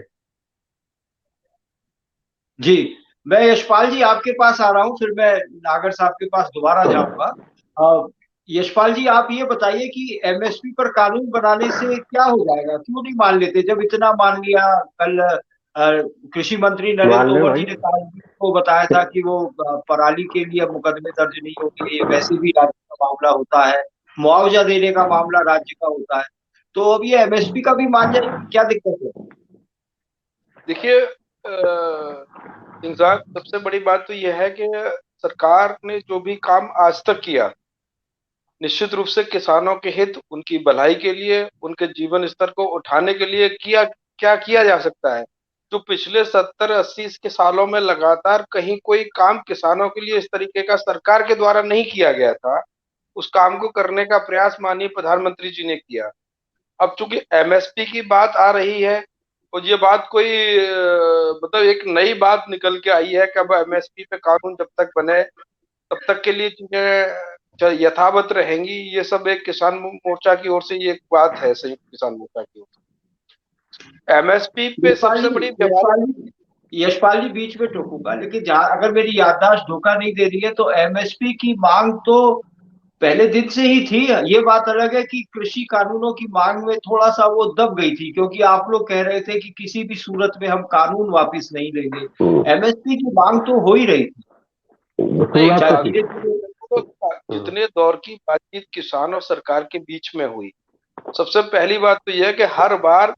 जी, मैं यशपाल जी आपके पास आ रहा हूँ, फिर मैं नागर साहब के पास दोबारा जाऊंगा। यशपाल जी, आप ये बताइए कि एमएसपी पर कानून बनाने से क्या हो जाएगा? क्यों नहीं मान लेते? जब इतना मान लिया, कल कृषि मंत्री नरेंद्र मान लो तोमर जी भाई। ने कानून को बताया था कि वो पराली के लिए मुकदमे दर्ज नहीं होंगे, ये वैसे भी राज्य का मामला होता है, मुआवजा देने का मामला राज्य का होता है, तो अब ये एमएसपी का भी मान जाएंगे? क्या दिक्कत है? देखिए सिंह साहब, सबसे बड़ी बात तो यह है कि सरकार ने जो भी काम आज तक किया, निश्चित रूप से किसानों के हित, उनकी भलाई के लिए, उनके जीवन स्तर को उठाने के लिए किया। क्या किया जा सकता है? जो पिछले 70-80 के सालों में लगातार कहीं कोई काम किसानों के लिए इस तरीके का सरकार के द्वारा नहीं किया गया था, उस काम को करने का प्रयास माननीय प्रधानमंत्री जी ने किया। अब चूंकि एमएसपी की बात आ रही है, और ये बात कोई मतलब एक नई बात निकल के आई है कि अब एमएसपी पे कानून जब तक बने तब तक के लिए चीजें यथावत रहेंगी। ये सब एक किसान मोर्चा की ओर से ये एक बात है, संयुक्त किसान मोर्चा की ओर से। एमएसपी पे यशपाल सबसे जी, बड़ी व्यवहारिक यशपाल जी बीच में टोकूंगा, लेकिन जहां अगर मेरी याददाश्त धोखा नहीं दे रही है तो एमएसपी की मांग तो पहले दिन से ही थी। ये बात अलग है कि कृषि कानूनों की मांग में थोड़ा सा वो दब गई थी, क्योंकि आप लोग कह रहे थे कि किसी भी सूरत में हम कानून वापस नहीं लेंगे। एमएसपी की मांग तो हो ही रही थी, नहीं, शुरुआत चाहे से थी। धीरे धीरे। जितने दौर की बातचीत किसान और सरकार के बीच में हुई, सबसे पहली बात तो यह है कि हर बार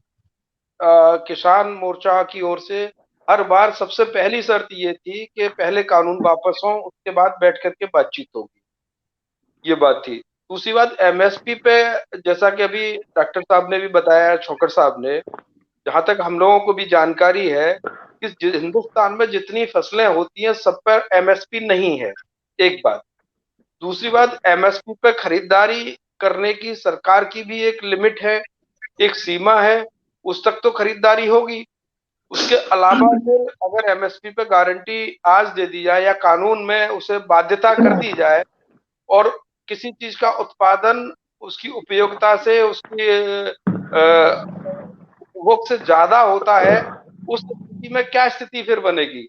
किसान मोर्चा की ओर से हर बार सबसे पहली शर्त ये थी कि पहले कानून वापस हो, उसके बाद बैठ करके बातचीत होगी। ये बात थी। दूसरी बात एमएसपी पे, जैसा कि अभी डॉक्टर साहब ने भी बताया, छोकर साहब ने, जहां तक हम लोगों को भी जानकारी है कि हिंदुस्तान में जितनी फसलें होती हैं सब पर एमएसपी नहीं है, एक बात। दूसरी बात, एमएसपी पे खरीदारी करने की सरकार की भी एक लिमिट है, एक सीमा है, उस तक तो खरीदारी होगी। उसके अलावा फिर अगर एमएसपी पे गारंटी आज दे दी जाए या कानून में उसे बाध्यता कर दी जाए, और किसी चीज का उत्पादन उसकी उपयोगिता से, उसकी उपभोग से ज्यादा होता है, उस स्थिति में क्या स्थिति फिर बनेगी?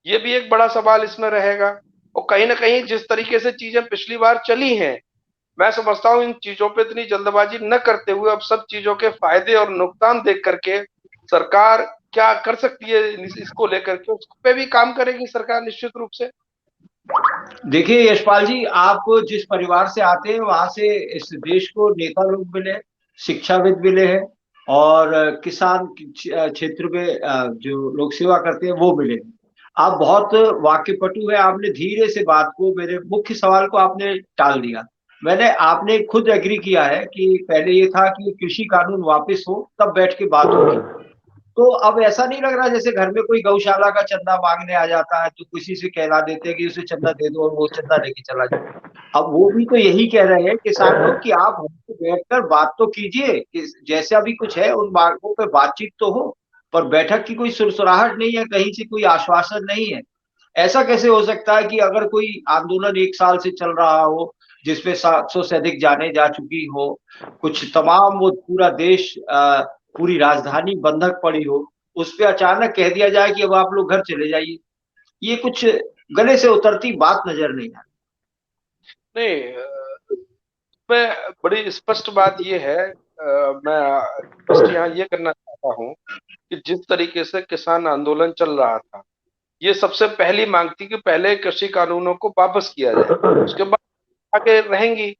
ये भी एक बड़ा सवाल इसमें रहेगा। और कहीं ना कहीं जिस तरीके से चीजें पिछली बार चली हैं, मैं समझता हूं इन चीजों पे इतनी जल्दबाजी न करते हुए अब सब चीजों के फायदे और नुकसान देख करके सरकार क्या कर सकती है इसको लेकर के, उस पे भी काम करेगी सरकार निश्चित रूप से। देखिए यशपाल जी, आप जिस परिवार से आते हैं वहां से इस देश को नेता लोग मिले, शिक्षाविद मिले हैं, और किसान क्षेत्र में जो लोग सेवा करते हैं वो मिले हैं। आप बहुत वाक्यपटु है, आपने धीरे से बात को, मेरे मुख्य सवाल को आपने टाल दिया। आपने खुद एग्री किया है कि पहले ये था कि कृषि कानून वापस हो तब बैठ के बात होगी। तो अब ऐसा नहीं लग रहा जैसे घर में कोई गौशाला का चंदा मांगने आ जाता है तो किसी से कहला देते हैं कि उसे चंदा दे दो और वो चंदा लेके चला जाए। अब वो भी तो यही कह रहे हैं किसान लोग कि आप हमसे बैठकर बात तो कीजिए, जैसा भी कुछ है उन मार्गों पे बातचीत तो हो, पर बैठक की कोई सुरसुराहट नहीं है, कहीं से कोई आश्वासन नहीं है। ऐसा कैसे हो सकता है कि अगर कोई आंदोलन 1 साल से चल रहा हो, जिसमें 700 से अधिक जाने जा चुकी हो, कुछ तमाम वो पूरा देश पूरी राजधानी बंधक पड़ी हो, उस पे अचानक कह दिया जाए कि अब आप लोग घर चले जाइए? ये कुछ गले से उतरती बात नजर नहीं आ नहीं, मैं बड़ी स्पष्ट बात ये है, मैं स्पष्ट यहाँ ये करना चाहता हूँ कि जिस तरीके से किसान आंदोलन चल रहा था, ये सबसे पहली मांग थी कि पहले कृषि कानूनों को वापस किया जाए, उसके बाद आगे रहेंगी।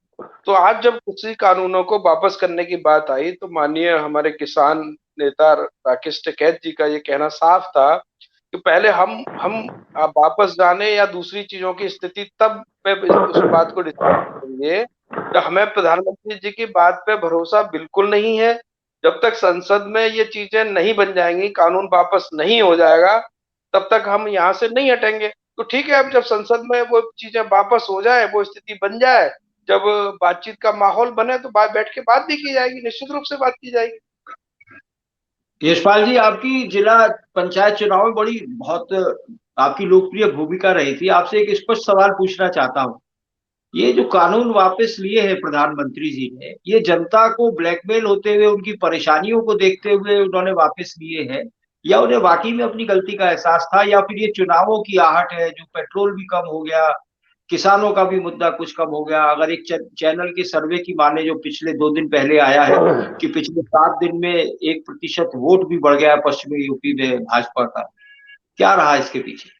तो आज जब कृषि कानूनों को वापस करने की बात आई तो माननीय हमारे किसान नेता राकेश टिकैत जी का ये कहना साफ था कि पहले हम वापस जाने या दूसरी चीजों की स्थिति तब पे उस बात को डिस्कस करेंगे जब हमें प्रधानमंत्री जी की बात पे भरोसा बिल्कुल नहीं है। जब तक संसद में ये चीजें नहीं बन जाएंगी, कानून वापस नहीं हो जाएगा, तब तक हम यहाँ से नहीं हटेंगे। तो ठीक है, अब जब संसद में वो चीजें वापस हो जाए, वो स्थिति बन जाए, जब बातचीत का माहौल बने तो बैठ के बात भी की जाएगी, निश्चित रूप से बात की जाएगी। यशपाल जी, आपकी जिला पंचायत चुनाव में बड़ी बहुत आपकी लोकप्रिय भूमिका रही थी। आपसे एक स्पष्ट सवाल पूछना चाहता हूँ। ये जो कानून वापस लिए हैं प्रधानमंत्री जी ने, ये जनता को ब्लैकमेल होते हुए, उनकी परेशानियों को देखते हुए उन्होंने वापस लिए हैं, या उन्हें वाकई में अपनी गलती का एहसास था, या फिर ये चुनावों की आहट है, जो पेट्रोल भी कम हो गया, किसानों का भी मुद्दा कुछ कम हो गया। अगर एक चैनल के सर्वे की माने, जो पिछले 2 दिन पहले आया है, कि पिछले 7 दिन में 1% वोट भी बढ़ गया है पश्चिमी यूपी में भाजपा का। क्या रहा इसके पीछे?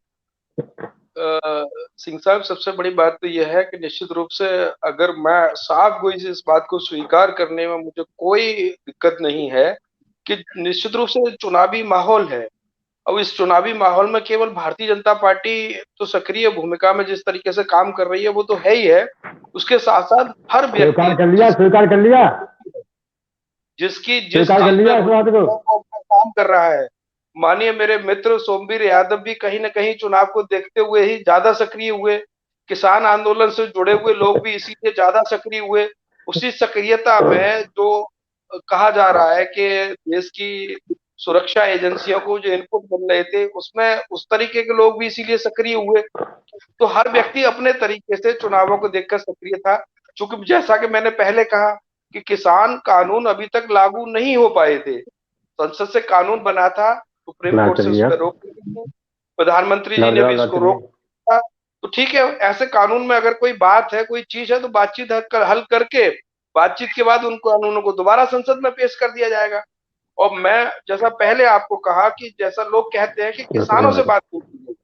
सिंह साहब, सबसे बड़ी बात तो यह है कि निश्चित रूप से अगर मैं साफ गोई से इस बात को स्वीकार करने में मुझे कोई दिक्कत नहीं है कि निश्चित रूप से चुनावी माहौल है। अब इस चुनावी माहौल में केवल भारतीय जनता पार्टी तो सक्रिय भूमिका में जिस तरीके से काम कर रही है वो तो है ही है, उसके साथ साथ हर स्वीकार कर व्यक्ति लिया, स्वीकार कर लिया, जिसकी जिस स्वीकार कर चीज लिया में इस बात को। काम कर रहा है। मानिए मेरे मित्र सोमवीर यादव भी कहीं ना कहीं चुनाव को देखते हुए ही ज्यादा सक्रिय हुए, किसान आंदोलन से जुड़े हुए लोग भी इसीलिए ज्यादा सक्रिय हुए। उसी सक्रियता में जो कहा जा रहा है कि देश की सुरक्षा एजेंसियों को जो इनपुट मिल रहे थे, उसमें उस तरीके के लोग भी इसीलिए सक्रिय हुए। तो हर व्यक्ति अपने तरीके से चुनावों को देखकर सक्रिय था। चूंकि जैसा कि मैंने पहले कहा कि किसान कानून अभी तक लागू नहीं हो पाए थे, संसद से कानून बना था, सुप्रीम कोर्ट से उस पर रोक लगी थी, प्रधानमंत्री जी ने भी इसको रोका। तो ठीक है, ऐसे कानून में अगर कोई बात है, कोई चीज है, तो बातचीत हल करके बातचीत के बाद उन कानूनों को दोबारा संसद में पेश कर दिया जाएगा। और मैं जैसा पहले आपको कहा कि जैसा लोग कहते हैं कि किसानों से बात नहीं की गई,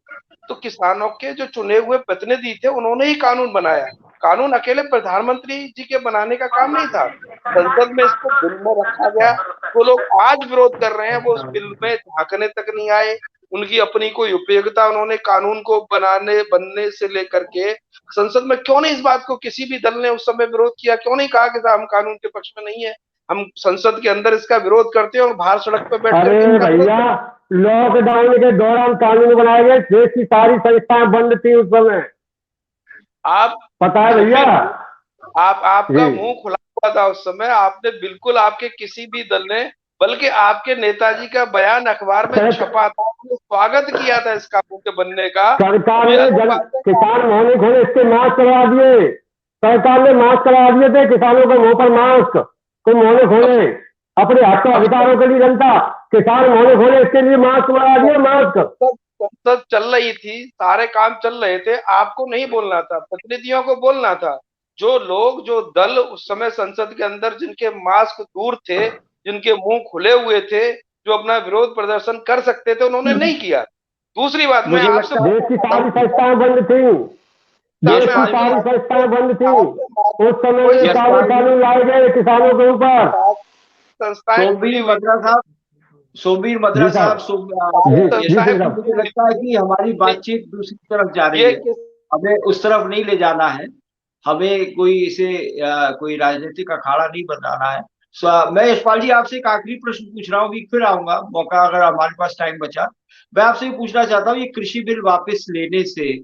तो किसानों के जो चुने हुए प्रतिनिधि थे उन्होंने ही कानून बनाया। कानून अकेले प्रधानमंत्री जी के बनाने का काम नहीं था, संसद में इसको बिल में रखा गया। वो लोग आज विरोध कर रहे हैं, वो उस बिल में झांकने तक नहीं आए, उनकी अपनी कोई उपयोगिता, उन्होंने कानून को बनने से लेकर के संसद में क्यों नहीं इस बात को किसी भी दल ने उस समय विरोध किया, क्यों नहीं कहा कि हम कानून के पक्ष में नहीं है, हम संसद के अंदर इसका विरोध करते हैं और बाहर सड़क पर बैठ अरे करके इसका विरोध भैया, लॉकडाउन के दौरान कानून बनाए गए, देश की सारी संस्थाएं बंद थी उस समय, आप पता है भैया। आपका मुंह खुला हुआ था उस समय, आपने बिल्कुल, आपके किसी भी दल ने, बल्कि आपके नेताजी का बयान अखबार में छपा था, आपने स्वागत किया था इस कानून के बनने का। सरकार ने किसान मोहने खोले, इसके मास्क करवा दिए, सरकार ने मास्क करवा दिए थे किसानों के मुंह पर मास्क, तो मोहने खोले अपने हकों अधिकारों के लिए। जनता किसान मोहने खोले, इसके लिए मास्क करवा दिए, मास्क। संसद चल रही थी, सारे काम चल रहे थे, आपको नहीं बोलना था, प्रतिनिधियों को बोलना था। जो लोग, जो दल उस समय संसद के अंदर जिनके मास्क दूर थे, जिनके मुंह खुले हुए थे, जो अपना विरोध प्रदर्शन कर सकते थे, उन्होंने नहीं किया। दूसरी बात, मैं आपसे देश की सारी संस्थाएं बंद थी, देश की सारी संस्थाएं बंद थी उस समय, ये सारे कानून लाए गए किसानों के ऊपर। सोमवीर मद्रा साहब, मुझे लगता है कि हमारी बातचीत दूसरी तरफ जा रही है, हमें उस तरफ नहीं ले जाना है, हमें कोई राजनीतिक अखाड़ा नहीं बनाना है। मैं यशपाल जी आपसे एक आखिरी प्रश्न पूछ रहा हूँ, फिर आऊंगा मौका अगर हमारे पास टाइम बचा। मैं आपसे ये पूछना चाहता हूँ, ये कृषि बिल वापस लेने से,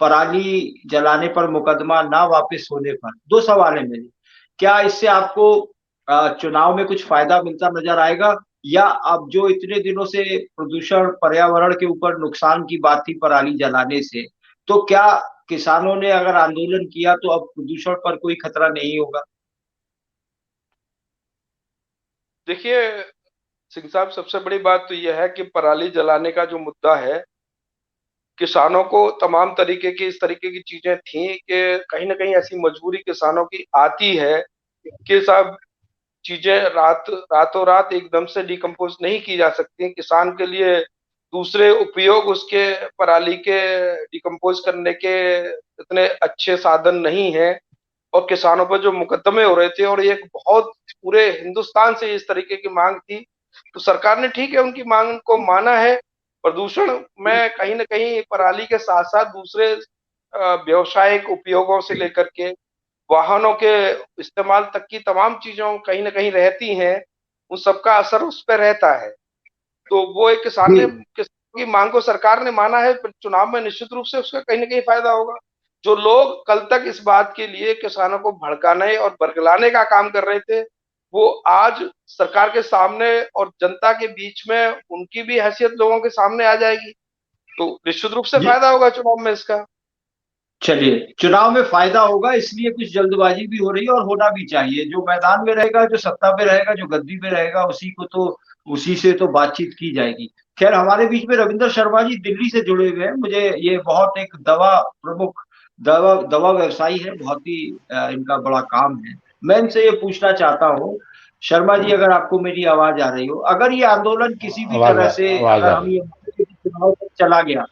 पराली जलाने पर मुकदमा ना वापस होने पर, दो सवाल है मेरे। क्या इससे आपको चुनाव में कुछ फायदा मिलता नजर आएगा, या अब जो इतने दिनों से प्रदूषण, पर्यावरण के ऊपर नुकसान की बात थी पराली जलाने से, तो क्या किसानों ने अगर आंदोलन किया तो अब प्रदूषण पर कोई खतरा नहीं होगा? देखिए सिंह साहब, सबसे बड़ी बात तो यह है कि पराली जलाने का जो मुद्दा है, किसानों को तमाम तरीके की, इस तरीके की चीजें थी कि कहीं ना कहीं ऐसी मजबूरी किसानों की आती है कि साहब चीजें रातों रात एकदम से डिकम्पोज नहीं की जा सकती। किसान के लिए दूसरे उपयोग उसके पराली के डिकम्पोज करने के इतने अच्छे साधन नहीं है, और किसानों पर जो मुकदमे हो रहे थे, और ये बहुत पूरे हिंदुस्तान से इस तरीके की मांग थी, तो सरकार ने ठीक है उनकी मांग को माना है। प्रदूषण में कहीं ना कहीं पराली के साथ साथ दूसरे व्यवसायिक उपयोगों से लेकर के वाहनों के इस्तेमाल तक की तमाम चीजों कहीं ना कहीं रहती हैं, उन सबका असर उस पर रहता है। तो वो एक किसान की मांग को सरकार ने माना है चुनाव में, निश्चित रूप से उसका कहीं ना कहीं फायदा होगा। जो लोग कल तक इस बात के लिए किसानों को भड़काने और बरगलाने का काम कर रहे थे, वो आज सरकार के सामने और जनता के बीच में उनकी भी हैसियत लोगों के सामने आ जाएगी, तो निश्चित रूप से जी फायदा होगा चुनाव में इसका। चलिए, चुनाव में फायदा होगा इसलिए कुछ जल्दबाजी भी हो रही है और होना भी चाहिए। जो मैदान में रहेगा, जो सत्ता पे रहेगा, जो गद्दी पे रहेगा, उसी से तो बातचीत की जाएगी। खैर, हमारे बीच में रविंद्र शर्मा जी दिल्ली से जुड़े हुए हैं। मुझे ये बहुत एक दवा व्यवसायी है, बहुत ही इनका बड़ा काम है। मैं इनसे ये पूछना चाहता हूँ, शर्मा जी, अगर आपको मेरी आवाज आ रही हो, अगर ये आंदोलन किसी भी तरह से, आवाज अगर आ हम रही ये है। माने कि चुनाव तक चला गया,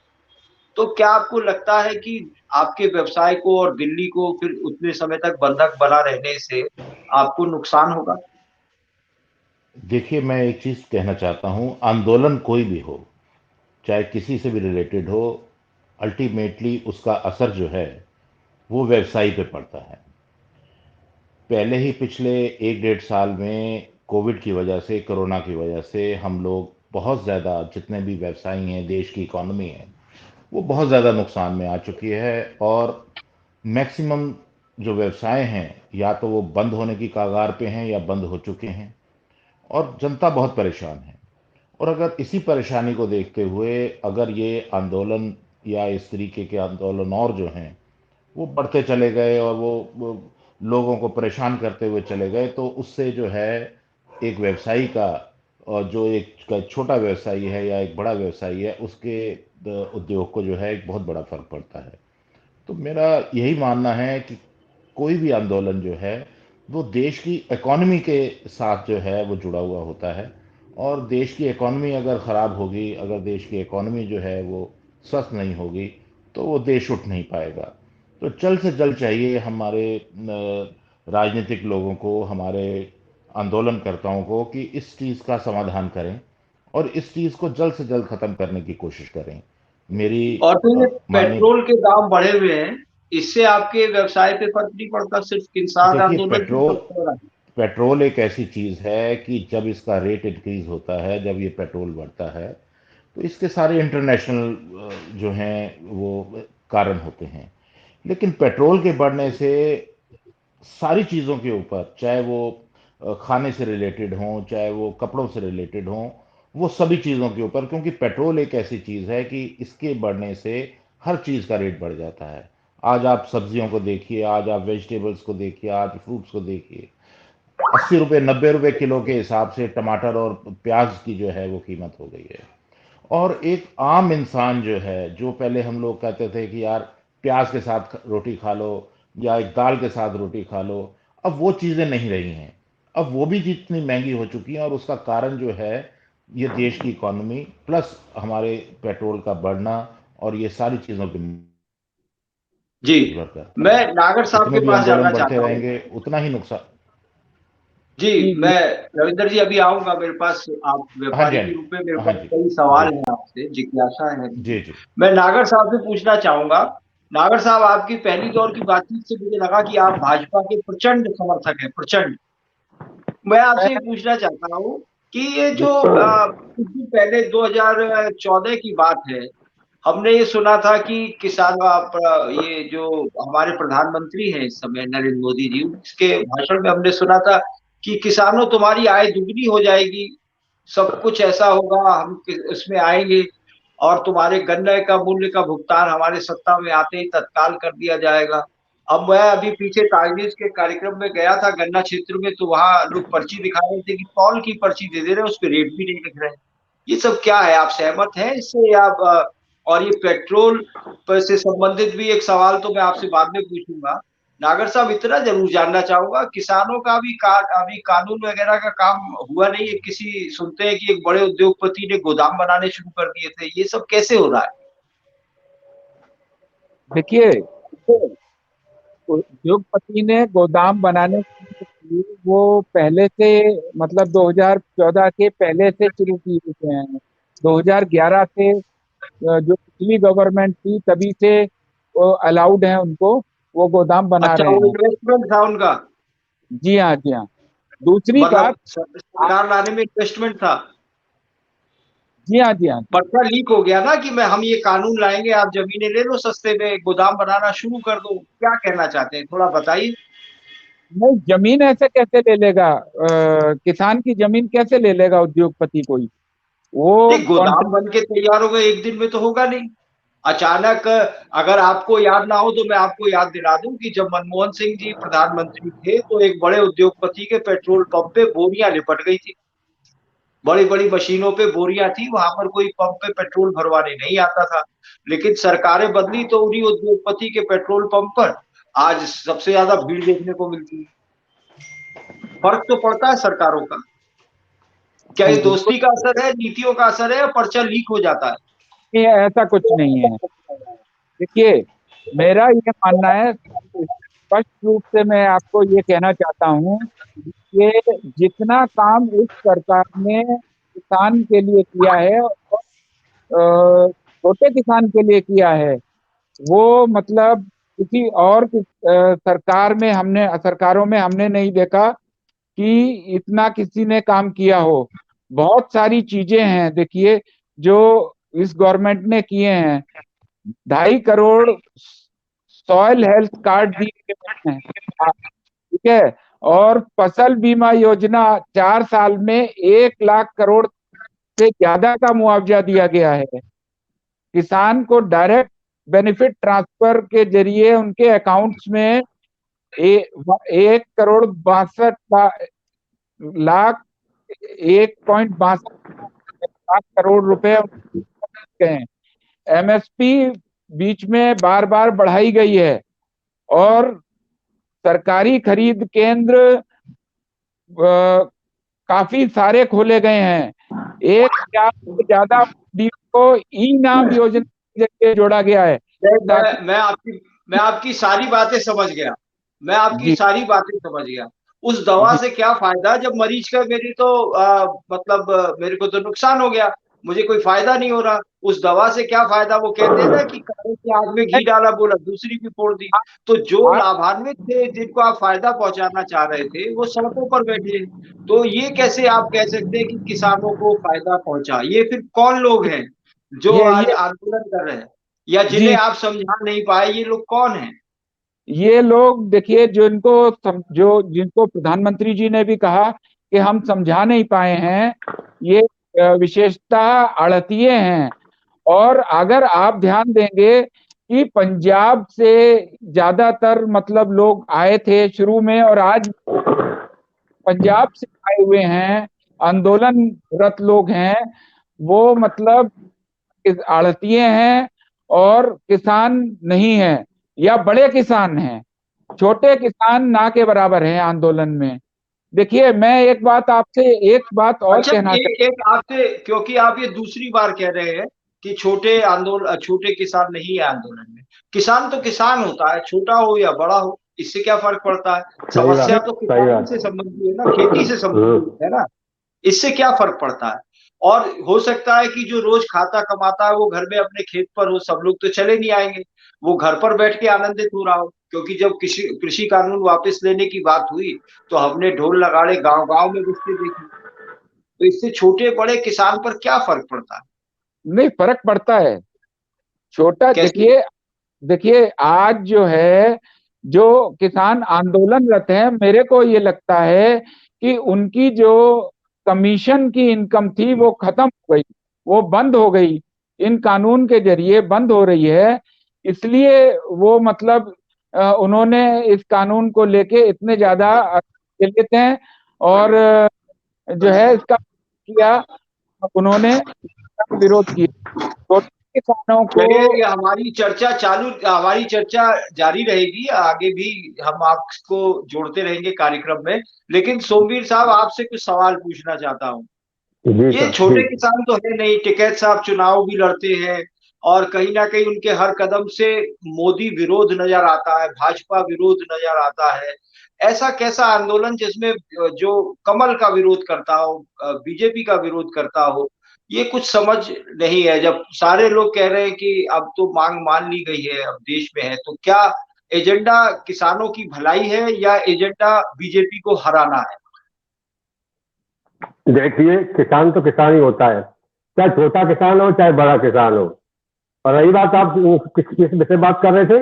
तो क्या आपको लगता है कि आपके व्यवसाय को और दिल्ली को फिर उतने समय तक बंधक बना रहने से आपको नुकसान होगा? देखिए, मैं एक चीज कहना चाहता हूं, आंदोलन कोई भी हो, चाहे किसी से भी रिलेटेड हो, अल्टीमेटली उसका असर जो है वो व्यवसायी पे पड़ता है। पहले ही पिछले 1 डेढ़ साल में कोविड की वजह से, कोरोना की वजह से हम लोग बहुत ज़्यादा, जितने भी व्यवसायी हैं, देश की इकोनॉमी है, वो बहुत ज़्यादा नुकसान में आ चुकी है। और मैक्सिमम जो व्यवसाय हैं, या तो वो बंद होने की कगार पे हैं या बंद हो चुके हैं, और जनता बहुत परेशान है। और अगर इसी परेशानी को देखते हुए अगर ये आंदोलन या इस तरीके के आंदोलन और जो हैं वो बढ़ते चले गए और वो लोगों को परेशान करते हुए चले गए, तो उससे जो है एक व्यवसायी का, और जो एक छोटा व्यवसायी है या एक बड़ा व्यवसायी है, उसके उद्योग को जो है एक बहुत बड़ा फर्क पड़ता है। तो मेरा यही मानना है कि कोई भी आंदोलन जो है वो देश की इकोनॉमी के साथ जो है वो जुड़ा हुआ होता है। और देश की इकोनॉमी अगर ख़राब होगी, अगर देश की इकोनॉमी जो है वो स्वस्थ नहीं होगी, तो वो देश उठ नहीं पाएगा। तो जल्द से जल्द चाहिए हमारे राजनीतिक लोगों को, हमारे आंदोलनकर्ताओं को, कि इस चीज़ का समाधान करें और इस चीज़ को जल्द से जल्द ख़त्म करने की कोशिश करें। मेरी और तो ये माननीय, पेट्रोल के दाम बढ़े हुए हैं, इससे आपके व्यवसाय पे फर्क नहीं पड़ता? सिर्फ किसान देखिए, आंदोलन से पेट्रोल फर्क पड़ रहा है? पेट्रोल एक ऐसी चीज़ है कि जब इसका रेट इंक्रीज होता है, जब ये पेट्रोल बढ़ता है, तो इसके सारे इंटरनेशनल जो हैं वो कारण होते हैं। लेकिन पेट्रोल के बढ़ने से सारी चीज़ों के ऊपर, चाहे वो खाने से रिलेटेड हों, चाहे वो कपड़ों से रिलेटेड हों, वो सभी चीज़ों के ऊपर, क्योंकि पेट्रोल एक ऐसी चीज़ है कि इसके बढ़ने से हर चीज़ का रेट बढ़ जाता है। आज आप सब्जियों को देखिए, आज आप वेजिटेबल्स को देखिए, आज फ्रूट्स को देखिए, 80 रुपये 90 रुपये किलो के हिसाब से टमाटर और प्याज की जो है वो कीमत हो गई है। और एक आम इंसान जो है, जो पहले हम लोग कहते थे कि यार प्याज के साथ रोटी खा लो या एक दाल के साथ रोटी खा लो, अब वो चीज़ें नहीं रही हैं। अब वो भी जितनी महंगी हो चुकी हैं, और उसका कारण जो है ये देश की इकोनॉमी प्लस हमारे पेट्रोल का बढ़ना, और ये सारी चीज़ों पे जी, निर्भर करता मैं है। नागर साहब जितने के भी पास आंदोलन जानना बढ़ते चाहता हूँ। रहेंगे उतना ही नुकसान। जी, जी जी। मैं रविंदर जी अभी आऊंगा मेरे पास। आप हाँ जी, व्यापारी हाँ के जी, रूप में, मेरे हाँ पास जी, कई जी, सवाल हैं आपसे, जिज्ञासा है जी, मुझे। जी, मैं नागर साहब से पूछना चाहूंगा। नागर साहब, आपकी पहली दौर की बातचीत से मुझे लगा कि आप भाजपा के प्रचंड समर्थक हैं, प्रचंड। मैं आपसे ये मैं पूछना चाहता हूँ कि ये जो कुछ दिन पहले 2014 की बात है, हमने ये सुना था कि ये जो हमारे प्रधानमंत्री हैं इस समय, नरेंद्र मोदी जी, उसके भाषण में हमने सुना था कि किसानों, तुम्हारी आय दुगनी हो जाएगी, सब कुछ ऐसा होगा, इसमें आएंगे, और तुम्हारे गन्ने का मूल्य का भुगतान हमारे सत्ता में आते ही तत्काल कर दिया जाएगा। अब मैं अभी पीछे ताजनीज के कार्यक्रम में गया था गन्ना क्षेत्र में, तो वहां लोग पर्ची दिखा रहे थे कि तौल की पर्ची दे दे रहे हैं, उस पर रेट भी नहीं लिख रहे हैं। ये सब क्या है? आप सहमत हैं इससे, या और ये पेट्रोल पर से संबंधित भी एक सवाल तो मैं आपसे बाद में पूछूंगा। नागर साहब, इतना जरूर जानना चाहूंगा, किसानों का भी अभी कानून वगैरह का काम हुआ नहीं है? किसी सुनते हैं कि एक बड़े उद्योगपति ने गोदाम बनाने शुरू कर दिए थे, ये सब कैसे हो रहा है? देखिए, उद्योगपति ने गोदाम बनाने के लिए वो पहले से, मतलब 2014 के पहले से शुरू किए हुए हैं। 2011 से जो पिछली गवर्नमेंट थी तभी से वो अलाउड है उनको, वो गोदाम बना अच्छा, रहे वो हैं। इन्वेस्टमेंट था उनका? जी हाँ, जी हाँ। दूसरी बात, मतलब सरकार लाने में इन्वेस्टमेंट था? जी हाँ, जी हाँ। पर्चा लीक हो गया ना कि हम ये कानून लाएंगे, आप जमीनें ले लो सस्ते में, गोदाम बनाना शुरू कर दो। क्या कहना चाहते हैं, थोड़ा बताइए। नहीं, जमीन ऐसे कैसे ले लेगा? किसान की जमीन कैसे ले लेगा उद्योगपति कोई? वो नहीं, गोदाम बन के तैयार हो गए, एक दिन में तो होगा नहीं। अचानक, अगर आपको याद ना हो तो मैं आपको याद दिला दूं कि जब मनमोहन सिंह जी प्रधानमंत्री थे तो एक बड़े उद्योगपति के पेट्रोल पंप पे बोरियां लिपट गई थी। बड़ी बड़ी मशीनों पे बोरियां थी, वहां पर कोई पंप पे पेट्रोल भरवाने नहीं आता था। लेकिन सरकारें बदली तो उन्हीं उद्योगपति के पेट्रोल पंप पर आज सबसे ज्यादा भीड़ देखने को मिलती है। फर्क तो पड़ता है सरकारों का। क्या ये दोस्ती का असर है, नीतियों का असर है, या पर्चा लीक हो जाता है? ऐसा कुछ नहीं है। देखिए, मेरा ये मानना है, स्पष्ट रूप से मैं आपको ये कहना चाहता हूँ कि जितना काम इस सरकार ने किसान के लिए किया है और छोटे किसान के लिए किया है, वो मतलब किसी और सरकारों में हमने नहीं देखा कि इतना किसी ने काम किया हो। बहुत सारी चीजें हैं, देखिए, जो इस गवर्नमेंट ने किए हैं। 2.5 करोड़ सॉइल हेल्थ कार्ड दिए गए हैं, ठीक है। और फसल बीमा योजना 4 साल में 1 लाख करोड़ से ज्यादा का मुआवजा दिया गया है। किसान को डायरेक्ट बेनिफिट ट्रांसफर के जरिए उनके अकाउंट्स में 1 करोड़ 62 लाख 1.62 लाख करोड़ रुपए गए हैं। एमएसपी बीच में बार बार बढ़ाई गई है और सरकारी खरीद केंद्र काफी सारे खोले गए हैं। 1 हजार से ज्यादा मंडियों को ई नाम योजना के जरिए जोड़ा गया है ताकि मैं आपकी सारी बातें समझ गया। मैं आपकी जी सारी बातें समझ गया। उस दवा जी से क्या फायदा जब मरीज का, मेरी तो मतलब मेरे को तो नुकसान हो गया, मुझे कोई फायदा नहीं हो रहा। उस दवा से क्या फायदा? वो कहते हैं ना कि कारे की आग में घी डाला, बोला दूसरी भी फोड़ दी। तो जो आप लाभान्वित थे, जिनको आप फायदा पहुंचाना चाह रहे थे, वो सड़कों पर बैठे हैं। तो ये कैसे आप कह सकते हैं कि किसानों को फायदा पहुंचा? ये फिर कौन लोग हैं जो आज ये आंदोलन कर रहे हैं, या जिन्हें जी आप समझा नहीं पाए? ये लोग कौन हैं? ये लोग देखिए, जिनको प्रधानमंत्री जी ने भी कहा कि हम समझा नहीं पाए हैं, ये विशेषता आड़तिए हैं। और अगर आप ध्यान देंगे कि पंजाब से ज्यादातर मतलब लोग आए थे शुरू में, और आज पंजाब से आए हुए हैं, आंदोलनरत लोग हैं, वो मतलब आड़तिए हैं और किसान नहीं है, या बड़े किसान हैं। छोटे किसान ना के बराबर हैं आंदोलन में। देखिए, मैं एक बात और अच्छा, कहना चाहता एक आपसे, क्योंकि आप ये दूसरी बार कह रहे हैं कि छोटे किसान नहीं है आंदोलन में। किसान तो किसान होता है, छोटा हो या बड़ा हो, इससे क्या फर्क पड़ता है? सही बात, समस्या तो सही किसानी बात। से संबंधित है ना, खेती से संबंधित है ना। इससे क्या फर्क पड़ता है? और हो सकता है कि जो रोज खाता कमाता है वो घर में अपने खेत पर हो, सब लोग तो चले नहीं आएंगे, वो घर पर बैठ के आनंदित हो रहा हो। क्योंकि जब कृषि कृषि कानून वापस लेने की बात हुई तो हमने ढोल नगाड़े गांव गांव में बजते देखे। तो इससे छोटे बड़े किसान पर क्या फर्क पड़ता है? नहीं, फर्क पड़ता है। छोटा, कैसे? देखिए, आज जो है, जो किसान आंदोलनरत हैं, मेरे को ये लगता है कि उनकी जो कमीशन की इनकम थी वो खत्म हो गई, वो बंद हो गई, इन कानून के जरिए बंद हो रही है। इसलिए वो मतलब उन्होंने इस कानून को लेके इतने ज्यादा प्रेरित हैं और जो है इसका किया, उन्होंने इसका विरोध किया। छोटे किसानों को चलिए, ये हमारी चर्चा जारी रहेगी आगे भी। हम आपको जोड़ते रहेंगे कार्यक्रम में। लेकिन सोमवीर साहब, आपसे कुछ सवाल पूछना चाहता हूँ। जी ये सर, छोटे जी। किसान तो है नहीं, टिकैत साहब चुनाव भी लड़ते हैं, और कहीं ना कहीं उनके हर कदम से मोदी विरोध नजर आता है, भाजपा विरोध नजर आता है। ऐसा कैसा आंदोलन जिसमें जो कमल का विरोध करता हो, बीजेपी का विरोध करता हो? ये कुछ समझ नहीं है। जब सारे लोग कह रहे हैं कि अब तो मांग मान ली गई है, अब देश में है, तो क्या एजेंडा किसानों की भलाई है या एजेंडा बीजेपी को हराना है? देखिए, किसान तो किसान ही होता है, चाहे छोटा किसान हो चाहे बड़ा किसान हो। और रही बात, आप किस विषय बात कर रहे थे?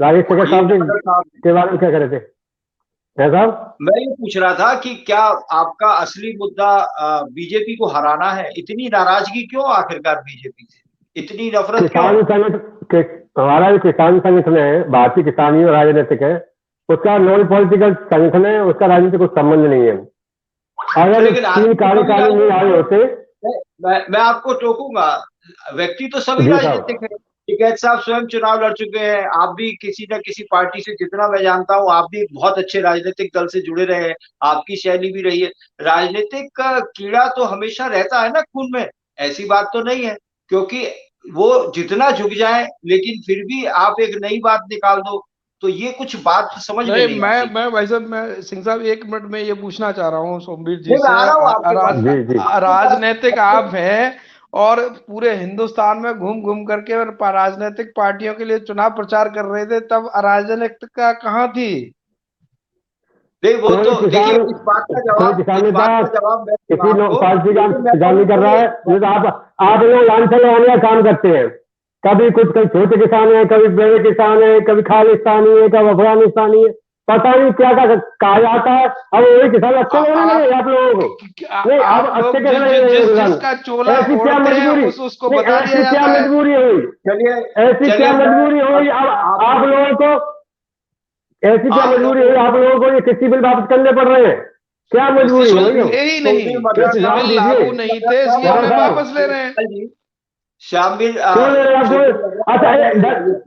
राजेश शेखर साहब के बारे में क्या कर रहे थे साहब? मैं ये पूछ रहा था कि क्या आपका असली मुद्दा बीजेपी को हराना है? इतनी नाराजगी क्यों आखिरकार बीजेपी से, इतनी नफरत क्यों? किसान संगठन, हमारा जो किसान संगठन है, भारतीय किसान राजनीतिक है, उसका नॉन पॉलिटिकल संगठन है, उसका राजनीतिक कुछ संबंध नहीं है। अगर 3 कार्यकाल नहीं आए होते, मैं आपको टोकूंगा। व्यक्ति तो सभी राजनीतिक है। टिकैत साहब स्वयं चुनाव लड़ चुके हैं, आप भी किसी न किसी पार्टी से, जितना मैं जानता हूं आप भी बहुत अच्छे राजनीतिक दल से जुड़े रहे हैं, आपकी शैली भी रही है। राजनीतिक का कीड़ा तो हमेशा रहता है ना खून में, ऐसी बात तो नहीं है, क्योंकि वो जितना झुक जाए लेकिन फिर भी आप एक नई बात निकाल दो, तो ये कुछ बात समझ में नहीं आती। मैं भाई साहब, मैं सिंह साहब 1 मिनट में ये पूछना चाह रहा हूँ सोमवीर जी मैं आ रहा हूँ आपके से। राजनीतिक आप हैं और पूरे हिंदुस्तान में घूम घूम करके राजनीतिक पार्टियों के लिए चुनाव प्रचार कर रहे थे, तब अराजकता कहाँ थी? नहीं, वो तो देखिए, इस बात का जवाब किसी मैं पार्टी का किसान नहीं कर रहा है। ये तो आप लोग लांछन लगाने का काम करते हैं। कभी कुछ, कभी छोटे किसान है, कभी बड़े किसान है, कभी खालिस्तानी है, कभी अफगानिस्तानी है, पता नहीं क्या क्या कहा जाता है। अब वही किसान अच्छे लगने लगे आप लोगों को। नहीं, आप अच्छे कैसे जिसका चोला ओढ़ते हैं उसको बता दिया जाता है। क्या मजबूरी हुई? ऐसी क्या मजबूरी हुई आप लोगों को? ऐसी क्या मजबूरी हुई आप लोगों को? ये कृषि बिल वापस करने पड़ रहे हैं, क्या मजबूरी हुई? यही नहीं, कृषि बिल लागू नहीं थे इसलिए हमें वापस ले रहे हैं। शामिल क्यों ले रहे हैं आपको? अच्छा,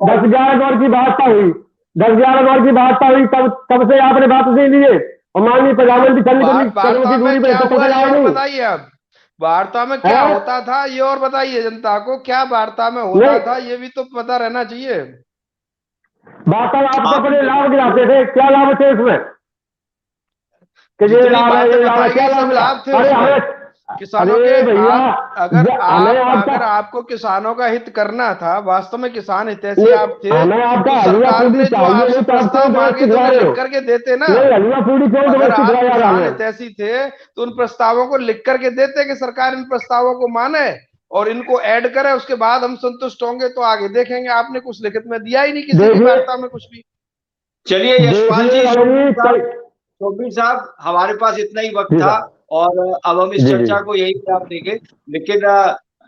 10-11 दौर की वार्ता हुई, 10-11 दौर की वार्ता हुई, तब से आपने वापस नहीं लिए। और माननीय प्रधानमंत्री वार्ता में क्या हुआ ये और बताइए आप। वार्ता में क्या होता था ये और बताइए जनता को, क्या वार्ता में होता था ये भी तो पता रहना चाहिए। वार्ता आप तो अपने लाभ गिराते थे, क्या लाभ थे उसमें? कि ये लाभ है, ये लाभ है, क्या लाभ थे? अरे किसानों के भैया, अगर आपको किसानों का हित करना था, वास्तव में किसान हितैषी आप थे, तो सरकार ने जो आपसे प्रस्ताव मांगे तो लिख करके देते ना। अगर आप किसान हितैषी थे तो उन प्रस्तावों को लिख करके देते कि सरकार इन प्रस्तावों को माने और इनको ऐड करे, उसके बाद हम संतुष्ट होंगे तो आगे देखेंगे। आपने कुछ लिखित में दिया ही नहीं किसी की वार्ता में कुछ भी। चलिए यशपाल जी, सोमवीर साहब, हमारे पास इतना ही वक्त था और अब हम इस चर्चा को यही विराम देंगे। लेकिन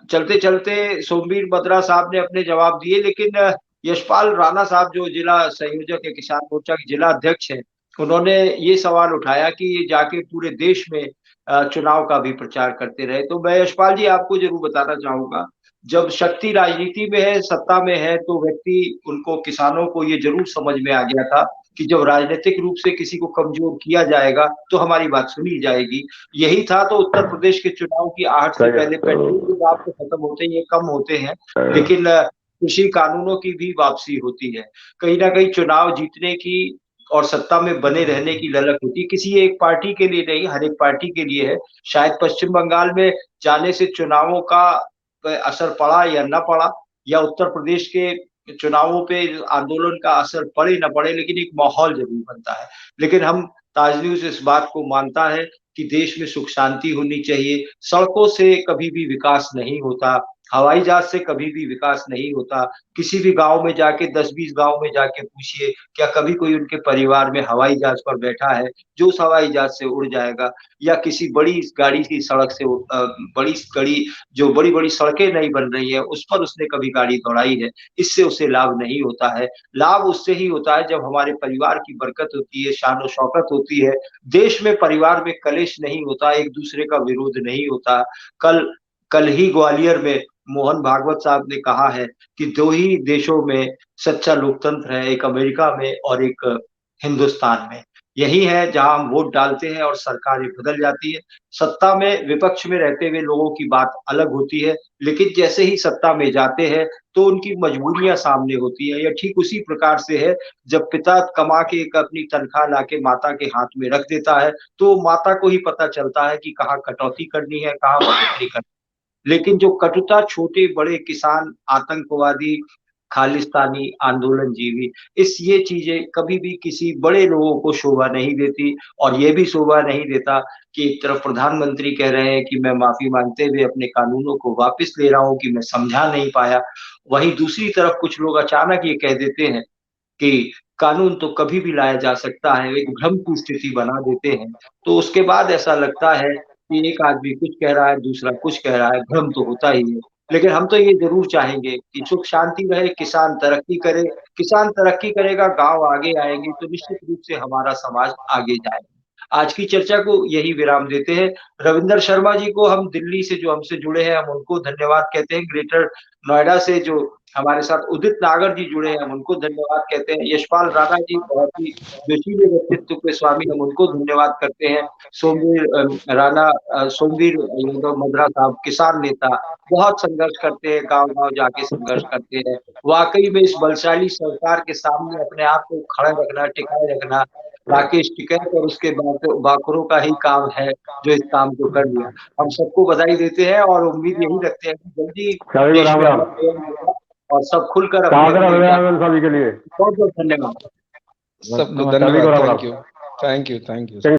चलते चलते सोमवीर बत्रा साहब ने अपने जवाब दिए, लेकिन यशपाल राणा साहब जो जिला संयोजक है, किसान मोर्चा के जिला अध्यक्ष हैं, उन्होंने ये सवाल उठाया कि ये जाके पूरे देश में चुनाव का भी प्रचार करते रहे। तो मैं यशपाल जी आपको जरूर बताना चाहूंगा, जब शक्ति राजनीति में है, सत्ता में है, तो व्यक्ति उनको, किसानों को ये जरूर समझ में आ गया था कि जब राजनीतिक रूप से किसी को कमजोर किया जाएगा तो हमारी बात सुनी जाएगी। यही था तो उत्तर प्रदेश के चुनाव की आहट से पहले पेट्रोल के दाम तो खत्म होते ही कम होते हैं, लेकिन कृषि कानूनों की भी वापसी होती है। कहीं ना कहीं चुनाव जीतने की और सत्ता में बने रहने की ललक होती है, किसी एक पार्टी के लिए नहीं, हर एक पार्टी के लिए है। शायद पश्चिम बंगाल में जाने से चुनावों का असर पड़ा या न पड़ा, या उत्तर प्रदेश के चुनावों पे आंदोलन का असर पड़े न पड़े, लेकिन एक माहौल जरूर बनता है। लेकिन हम ताज न्यूज इस बात को मानता है कि देश में सुख शांति होनी चाहिए। सड़कों से कभी भी विकास नहीं होता, हवाई जहाज से कभी भी विकास नहीं होता। किसी भी गांव में जाके, 10-20 गांव में जाके पूछिए, क्या कभी कोई उनके परिवार में हवाई जहाज पर बैठा है जो उस हवाई जहाज से उड़ जाएगा, या किसी बड़ी गाड़ी की सड़क से, जो बड़ी बड़ी सड़कें नहीं बन रही है उस पर उसने कभी गाड़ी दौड़ाई है? इससे उसे लाभ नहीं होता है। लाभ उससे ही होता है जब हमारे परिवार की बरकत होती है, शान और शौकत होती है, देश में परिवार में कलेश नहीं होता, एक दूसरे का विरोध नहीं होता। कल ही ग्वालियर में मोहन भागवत साहब ने कहा है कि 2 ही देशों में सच्चा लोकतंत्र है, एक अमेरिका में और एक हिंदुस्तान में। यही है जहां हम वोट डालते हैं और सरकारें बदल जाती है। सत्ता में, विपक्ष में रहते हुए लोगों की बात अलग होती है, लेकिन जैसे ही सत्ता में जाते हैं तो उनकी मजबूरियां सामने होती है। यह ठीक उसी प्रकार से है, जब पिता कमा के एक अपनी तनख्वाह लाके माता के हाथ में रख देता है तो माता को ही पता चलता है कि कहाँ कटौती करनी है, कहाँ बढ़ोतरी करनी है। लेकिन जो कटुता छोटे बड़े किसान, आतंकवादी, खालिस्तानी आंदोलन जीवी। ये चीजें कभी भी किसी बड़े लोगों को शोभा नहीं देती, और ये भी शोभा नहीं देता कि एक तरफ प्रधानमंत्री कह रहे हैं कि मैं माफी मांगते हुए अपने कानूनों को वापस ले रहा हूँ कि मैं समझा नहीं पाया, वहीं दूसरी तरफ कुछ लोग अचानक ये कह देते हैं कि कानून तो कभी भी लाया जा सकता है, एक भ्रम की स्थिति बना देते हैं। तो उसके बाद ऐसा लगता है कि एक आदमी कुछ कह रहा है, दूसरा कुछ कह रहा है, भ्रम तो होता ही है। लेकिन हम तो ये ज़रूर चाहेंगे कि सुख शांति रहे, किसान तरक्की करे, किसान तरक्की करेगा, गाँव आगे आएँगे, तो निश्चित रूप से हमारा समाज आगे जाएगा। आज की चर्चा को यही विराम देते हैं। रविंदर शर्मा जी को हम दिल्ली से जो हमसे जुड़े हैं, हम उनको धन्यवाद कहते हैं। ग्रेटर नोएडा से जो हमारे साथ उदित नागर जी जुड़े हैं, हम उनको धन्यवाद कहते हैं। यशपाल राणा जी बहुत ही जोशीले व्यक्तित्व के स्वामी, हम उनको धन्यवाद करते हैं। सोमवीर यादव मद्रा साहब किसान नेता, बहुत संघर्ष करते हैं, गाँव-गाँव जाके संघर्ष करते हैं। वाक़ई में इस बलशाली सरकार के सामने अपने आप को खड़ा रखना, टिकाए रखना, राकेश टिकैत और उसके बाकरों का ही काम है, जो इस काम को कर दिया। हम सबको बधाई देते हैं और उम्मीद यही रखते हैं कि जल्दी सभी को देश राम में राम। अमन कायम होगा और सब खुलकर सादर अपने-अपने अभिनंदन सभी के लिए। बहुत-बहुत धन्यवाद। सबको सभी को धन्यवाद। राम राम। Thank you.